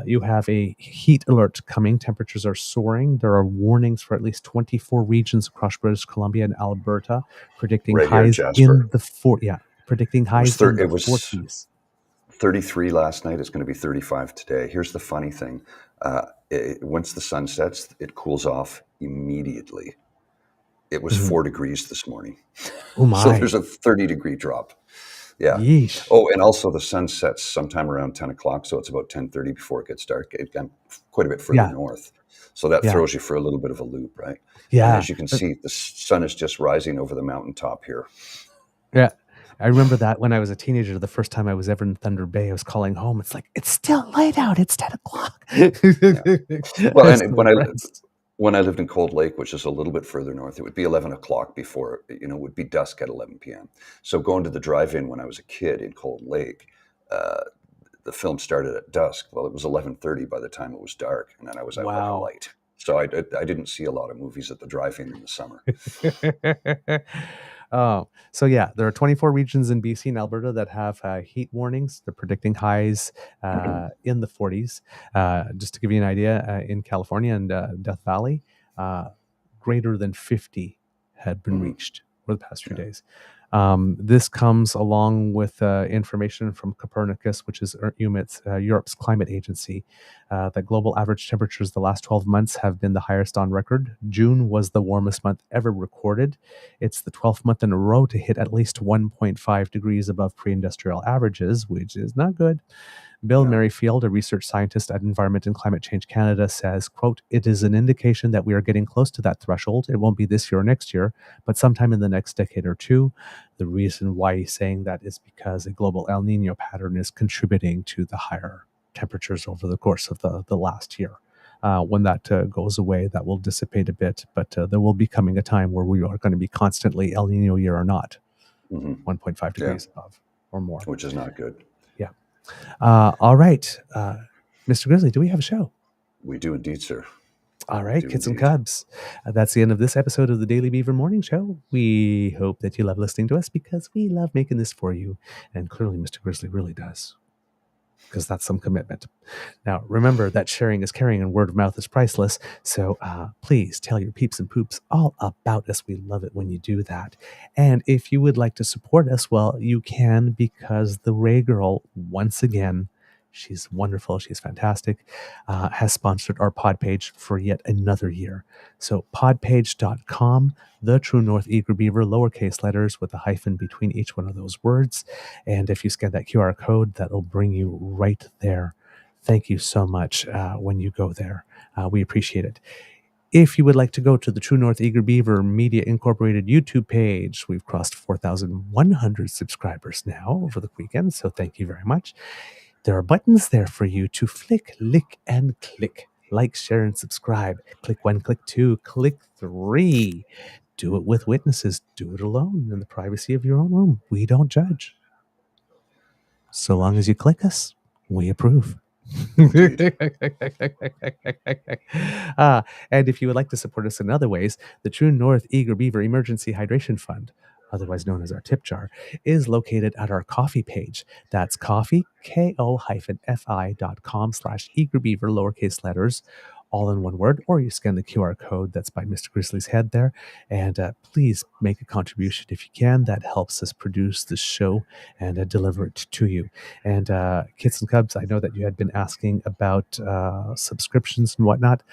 you have a heat alert coming. Temperatures are soaring. There are warnings for at least 24 regions across British Columbia and Alberta, predicting highs in the 40s. 33 last night. It's going to be 35 today. Here's the funny thing. Once the sun sets, it cools off immediately. It was 4 degrees this morning. Oh my. So there's a 30-degree drop. Yeah. Yeesh. Oh, and also the sun sets sometime around 10 o'clock, so it's about 10:30 before it gets dark. It got quite a bit further north. So that throws you for a little bit of a loop, right? Yeah. And as you can see, the sun is just rising over the mountaintop here. Yeah. I remember that when I was a teenager, the first time I was ever in Thunder Bay, I was calling home. It's like, it's still light out. It's 10 o'clock. Well, and when I lived in Cold Lake, which is a little bit further north, it would be 11 o'clock before, it would be dusk at 11 p.m. So going to the drive-in when I was a kid in Cold Lake, the film started at dusk. Well, it was 11:30 by the time it was dark, and then I was out by light. So I didn't see a lot of movies at the drive-in in the summer. So yeah, there are 24 regions in BC and Alberta that have heat warnings. They're predicting highs in the 40s. Just to give you an idea, in California and Death Valley, greater than 50 had been reached for the past few days. This comes along with information from Copernicus, which is Europe's climate agency, that global average temperatures the last 12 months have been the highest on record. June was the warmest month ever recorded. It's the 12th month in a row to hit at least 1.5 degrees above pre-industrial averages, which is not good. Bill Merrifield, a research scientist at Environment and Climate Change Canada, says, quote, "It is an indication that we are getting close to that threshold. It won't be this year or next year, but sometime in the next decade or two." The reason why he's saying that is because a global El Nino pattern is contributing to the higher temperatures over the course of the last year. When that goes away, that will dissipate a bit, but there will be coming a time where we are going to be constantly El Nino year or not, 1.5 degrees above or more. Which is not good. Yeah. All right. Mr. Grizzly, do we have a show? We do indeed, sir. All right, kids and cubs. That's the end of this episode of the Daily Beaver Morning Show. We hope that you love listening to us because we love making this for you. And clearly, Mr. Grizzly really does. because that's some commitment. Now, remember that sharing is caring and word of mouth is priceless. So please tell your peeps and poops all about us. We love it when you do that. And if you would like to support us, well, you can, because the Ray Girl, once again, she's wonderful, she's fantastic, has sponsored our pod page for yet another year. So podpage.com, the True North Eager Beaver, lowercase letters with a hyphen between each one of those words. And if you scan that QR code, that'll bring you right there. Thank you so much when you go there. We appreciate it. If you would like to go to the True North Eager Beaver Media Incorporated YouTube page, we've crossed 4,100 subscribers now over the weekend, so thank you very much. There are buttons there for you to flick, lick, and click. Like, share, and subscribe. Click 1, click 2, click 3. Do it with witnesses. Do it alone in the privacy of your own room. We don't judge. So long as you click us, we approve. And if you would like to support us in other ways, the True North Eager Beaver Emergency Hydration Fund, otherwise known as our tip jar, is located at our coffee page. That's coffee, ko-fi.com/eagerbeaver, lowercase letters, all in one word, or you scan the QR code that's by Mr. Grizzly's head there. And please make a contribution if you can. That helps us produce the show and deliver it to you. And Kits and Cubs, I know that you had been asking about subscriptions and whatnot.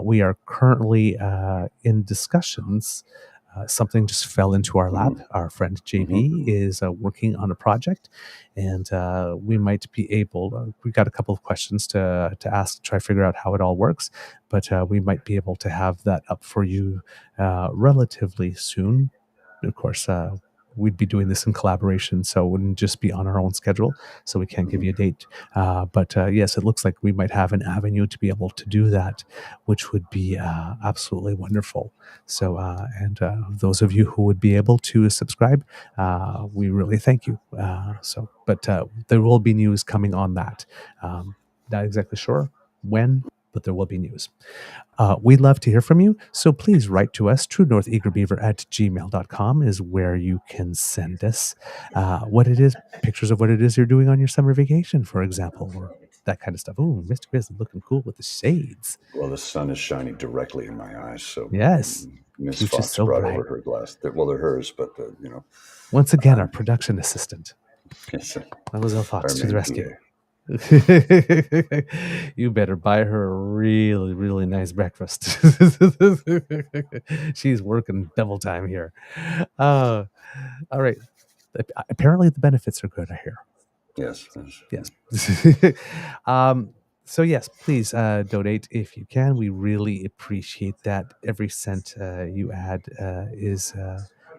We are currently in discussions. Something just fell into our lap. Our friend JB is working on a project, and we might be able, we've got a couple of questions to ask, to try to figure out how it all works, but we might be able to have that up for you relatively soon. Of course, we'd be doing this in collaboration, so it wouldn't just be on our own schedule, so we can't give you a date. But yes, it looks like we might have an avenue to be able to do that, which would be absolutely wonderful. So, and those of you who would be able to subscribe, we really thank you. But there will be news coming on that. Not exactly sure when, but there will be news. We'd love to hear from you, so please write to us. truenortheagerbeaver@gmail.com is where you can send us what it is, pictures of what it is you're doing on your summer vacation, for example, or that kind of stuff. Oh, Mr. Grizzly looking cool with the shades. Well, the sun is shining directly in my eyes, so yes, Miss Future's Fox so brought bright. over her glass. Well, they're hers, but once again, our production assistant, yes, Mademoiselle Fox, to the main rescue. PA. You better buy her a really, really nice breakfast. She's working double time here. All right. Apparently the benefits are good, I hear. Yes. So yes, please donate if you can. We really appreciate that. Every cent you add is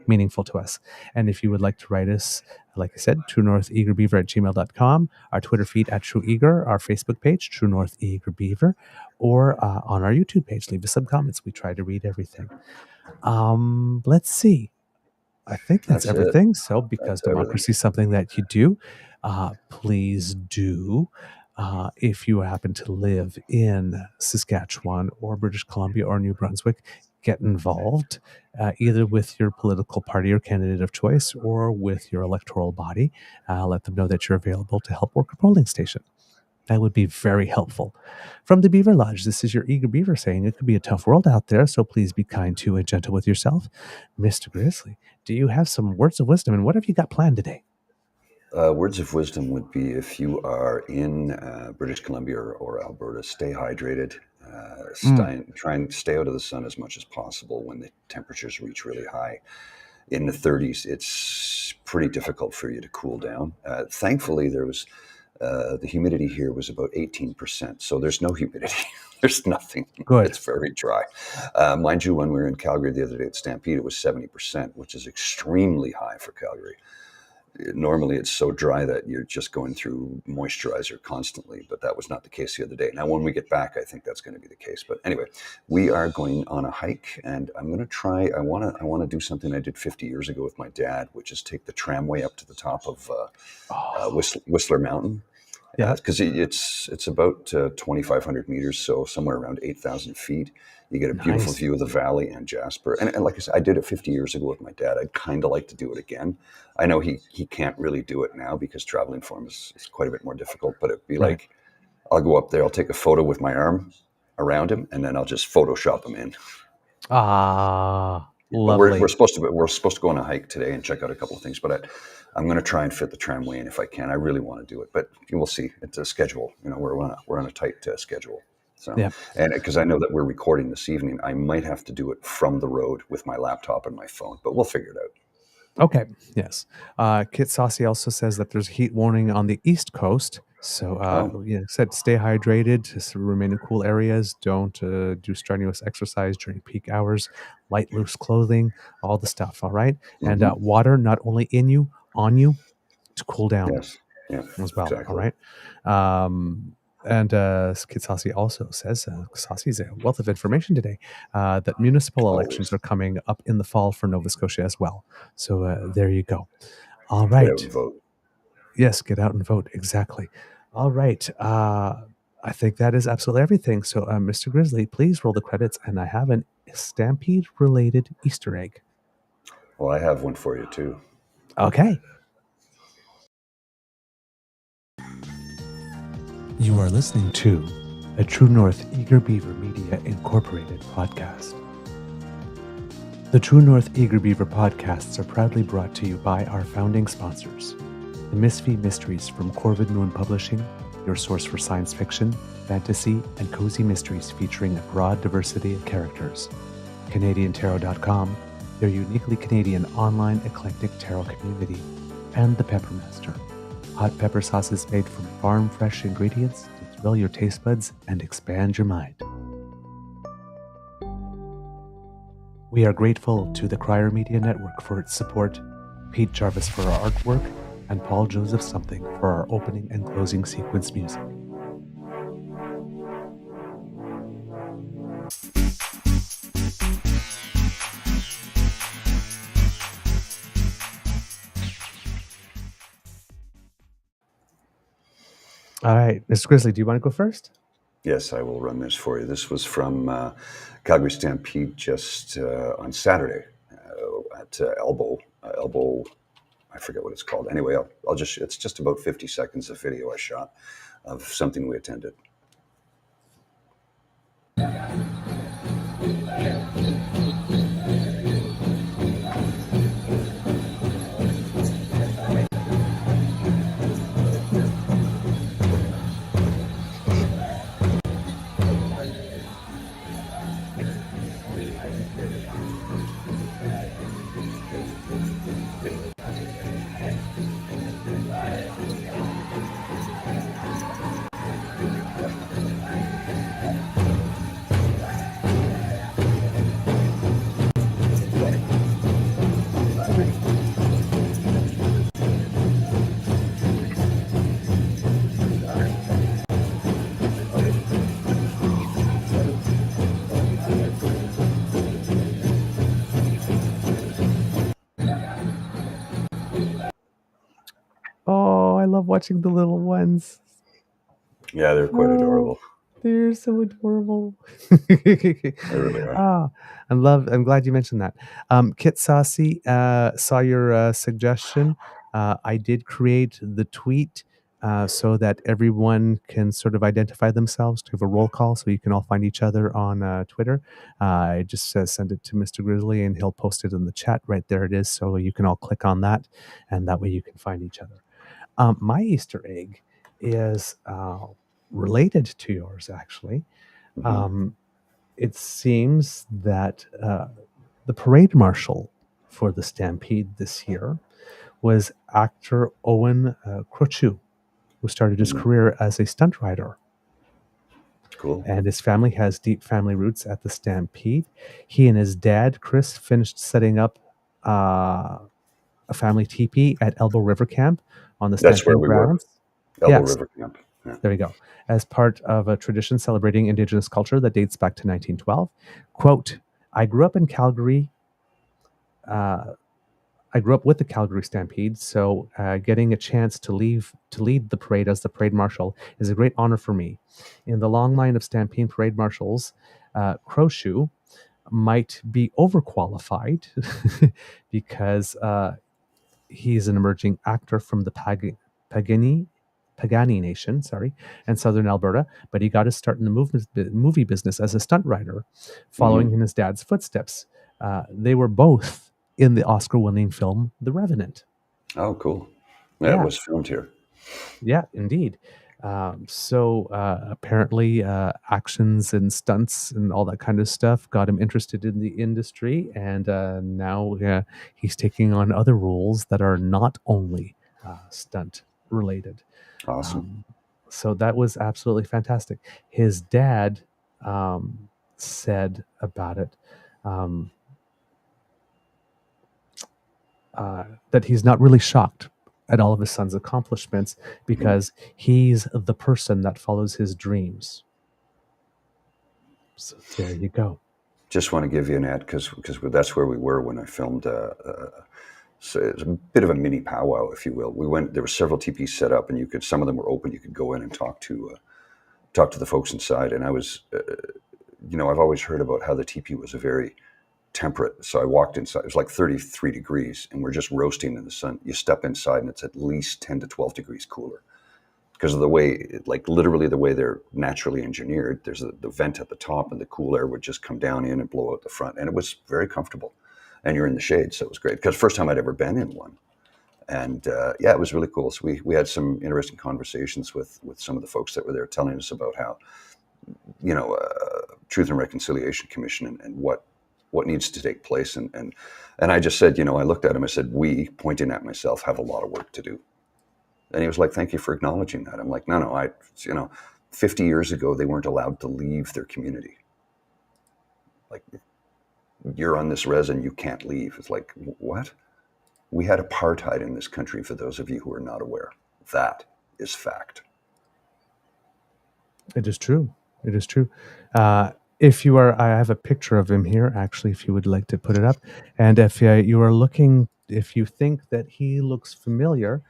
meaningful to us. And if you would like to write us, like I said, truenortheagerbeaver@gmail.com, our Twitter feed @TrueEager, our Facebook page, True North Eager Beaver, or on our YouTube page, leave us some comments. We try to read everything. Let's see. I think that's everything. So because democracy is something that you do, please do. If you happen to live in Saskatchewan or British Columbia or New Brunswick, get involved either with your political party or candidate of choice or with your electoral body. Let them know that you're available to help work a polling station. That would be very helpful. From the Beaver Lodge, this is your Eager Beaver saying it could be a tough world out there, so please be kind to and gentle with yourself. Mr. Grizzly, do you have some words of wisdom, and what have you got planned today? Words of wisdom would be, if you are in British Columbia or Alberta, stay hydrated. Try and stay out of the sun as much as possible when the temperatures reach really high. In the 30s, it's pretty difficult for you to cool down. Thankfully, there was the humidity here was about 18%, so there's no humidity. There's nothing. Good. It's very dry. Mind you, when we were in Calgary the other day at Stampeded, it was 70%, which is extremely high for Calgary. Normally it's so dry that you're just going through moisturizer constantly, but that was not the case the other day. Now, when we get back, I think that's going to be the case. But anyway, we are going on a hike, and I'm going to try. I want to do something I did 50 years ago with my dad, which is take the tramway up to the top of Whistler Mountain, Yeah. because it's about 2,500 meters, so somewhere around 8,000 feet. You get a beautiful Nice. view of the valley and Jasper. And like I said, I did it 50 years ago with my dad. I'd kind of like to do it again. I know he can't really do it now because traveling for him is quite a bit more difficult. But it'd be Right. like, I'll go up there, I'll take a photo with my arm around him, and then I'll just Photoshop him in. Ah, But lovely. we're supposed to go on a hike today and check out a couple of things. But I'm going to try and fit the tramway in if I can. I really want to do it, but we'll see. It's a schedule. We're on a tight schedule. So, Yeah. and because I know that we're recording this evening, I might have to do it from the road with my laptop and my phone, but we'll figure it out. Okay. Yes. Kit Saucy also says that there's a heat warning on the East Coast. So, said stay hydrated, just remain in cool areas. Don't do strenuous exercise during peak hours. Light, loose clothing, all the stuff. All right. And water not only in you, on you, to cool down Yes. Yeah. as well. Exactly. All right. And Kit Saucy also says, Saucy's a wealth of information today, that municipal elections are coming up in the fall for Nova Scotia as well. So there you go. All right. Get out and vote. Yes, get out and vote. Exactly. All right. I think that is absolutely everything. So, Mr. Grizzly, please roll the credits, and I have an Stampede-related Easter egg. Well, I have one for you too. Okay. You are listening to a True North Eager Beaver Media Incorporated podcast. The True North Eager Beaver podcasts are proudly brought to you by our founding sponsors, the Misfit Mysteries from Corvid Moon Publishing, your source for science fiction, fantasy, and cozy mysteries featuring a broad diversity of characters. CanadianTarot.com, their uniquely Canadian online eclectic tarot community, and The Peppermaster, hot pepper sauces made from farm-fresh ingredients to thrill your taste buds and expand your mind. We are grateful to the Crier Media Network for its support, Pete Jarvis for our artwork, and Paul Joseph Something for our opening and closing sequence music. All right, Mr. Grizzly, do you want to go first? Yes, I will run this for you. This was from Calgary Stampede just on Saturday at Elbow. I forget what it's called. Anyway, it's just about 50 seconds of video I shot of something we attended. Oh, I love watching the little ones. Yeah, they're quite adorable. They're so adorable. They really are. I'm glad you mentioned that. Kit Saucy, saw your suggestion. I did create the tweet so that everyone can sort of identify themselves to have a roll call so you can all find each other on Twitter. I just send it to Mr. Grizzly and he'll post it in the chat. Right there it is. So you can all click on that and that way you can find each other. My Easter egg is related to yours, actually. It seems that the parade marshal for the Stampede this year was actor Owen Crochu, who started his career as a stunt rider. Cool. And his family has deep family roots at the Stampede. He and his dad, Chris, finished setting up a family teepee at Elbow River Camp on the That's where Stampede we grounds. were. Elbow Yes. River Camp. Yeah. There we go. As part of a tradition celebrating Indigenous culture that dates back to 1912. Quote, I grew up in Calgary. I I grew up with the Calgary Stampede, so getting a chance to lead the parade as the parade marshal is a great honor for me. In the long line of Stampede parade marshals, Crowshoe might be overqualified because he's an emerging actor from the Pagani Nation, and Southern Alberta, but he got his start in the movie business as a stunt rider, following in his dad's footsteps. They were both in the Oscar-winning film The Revenant. Oh, cool. Yeah, it was filmed here. Yeah, indeed. So apparently actions and stunts and all that kind of stuff got him interested in the industry, and now he's taking on other roles that are not only stunt related. Awesome. So that was absolutely fantastic. His dad said about it that he's not really shocked at all of his son's accomplishments because he's the person that follows his dreams. So there you go. Just want to give you an ad because that's where we were when I filmed. So it's a bit of a mini powwow, if you will. We went. There were several teepees set up, and some of them were open. You could go in and talk to the folks inside. And I was, I've always heard about how the teepee was a very temperate. So I walked inside. It was like 33 degrees, and we're just roasting in the sun. You step inside, and it's at least 10 to 12 degrees cooler because of the way, like literally the way they're naturally engineered. There's the vent at the top, and the cool air would just come down in and blow out the front, and it was very comfortable. And you're in the shade, so it was great because first time I'd ever been in one, and it was really cool. So we had some interesting conversations with some of the folks that were there, telling us about how, Truth and Reconciliation Commission and what needs to take place, and I just said, I looked at him, I said, we, pointing at myself, have a lot of work to do. And he was like, thank you for acknowledging that. I'm like, no, 50 years ago they weren't allowed to leave their community. Like, you're on this res and you can't leave. It's like, what? We had apartheid in this country, for those of you who are not aware. That is fact. It is true. It is true. If you are, I have a picture of him here, actually, if you would like to put it up. And if you are looking, if you think that he looks familiar,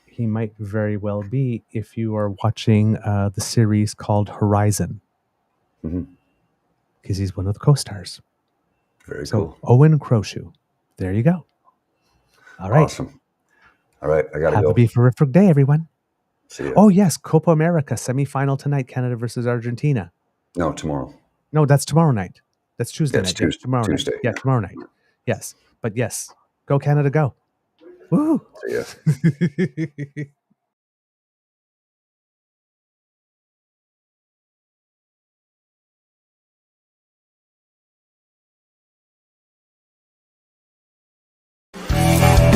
he might very well be if you are watching the series called Horizon. Because he's one of the co-stars. Very cool. Owen Crowshoe. There you go. All right. Awesome. All right, I got to go. Have a beeferific day, everyone. See ya. Oh, yes, Copa America semifinal tonight, Canada versus Argentina. No, tomorrow. No, that's tomorrow night. That's Tuesday night. Tuesday, tomorrow Tuesday. night. Yeah, tomorrow night. Yes. But yes, go Canada, go. Woo! See ya.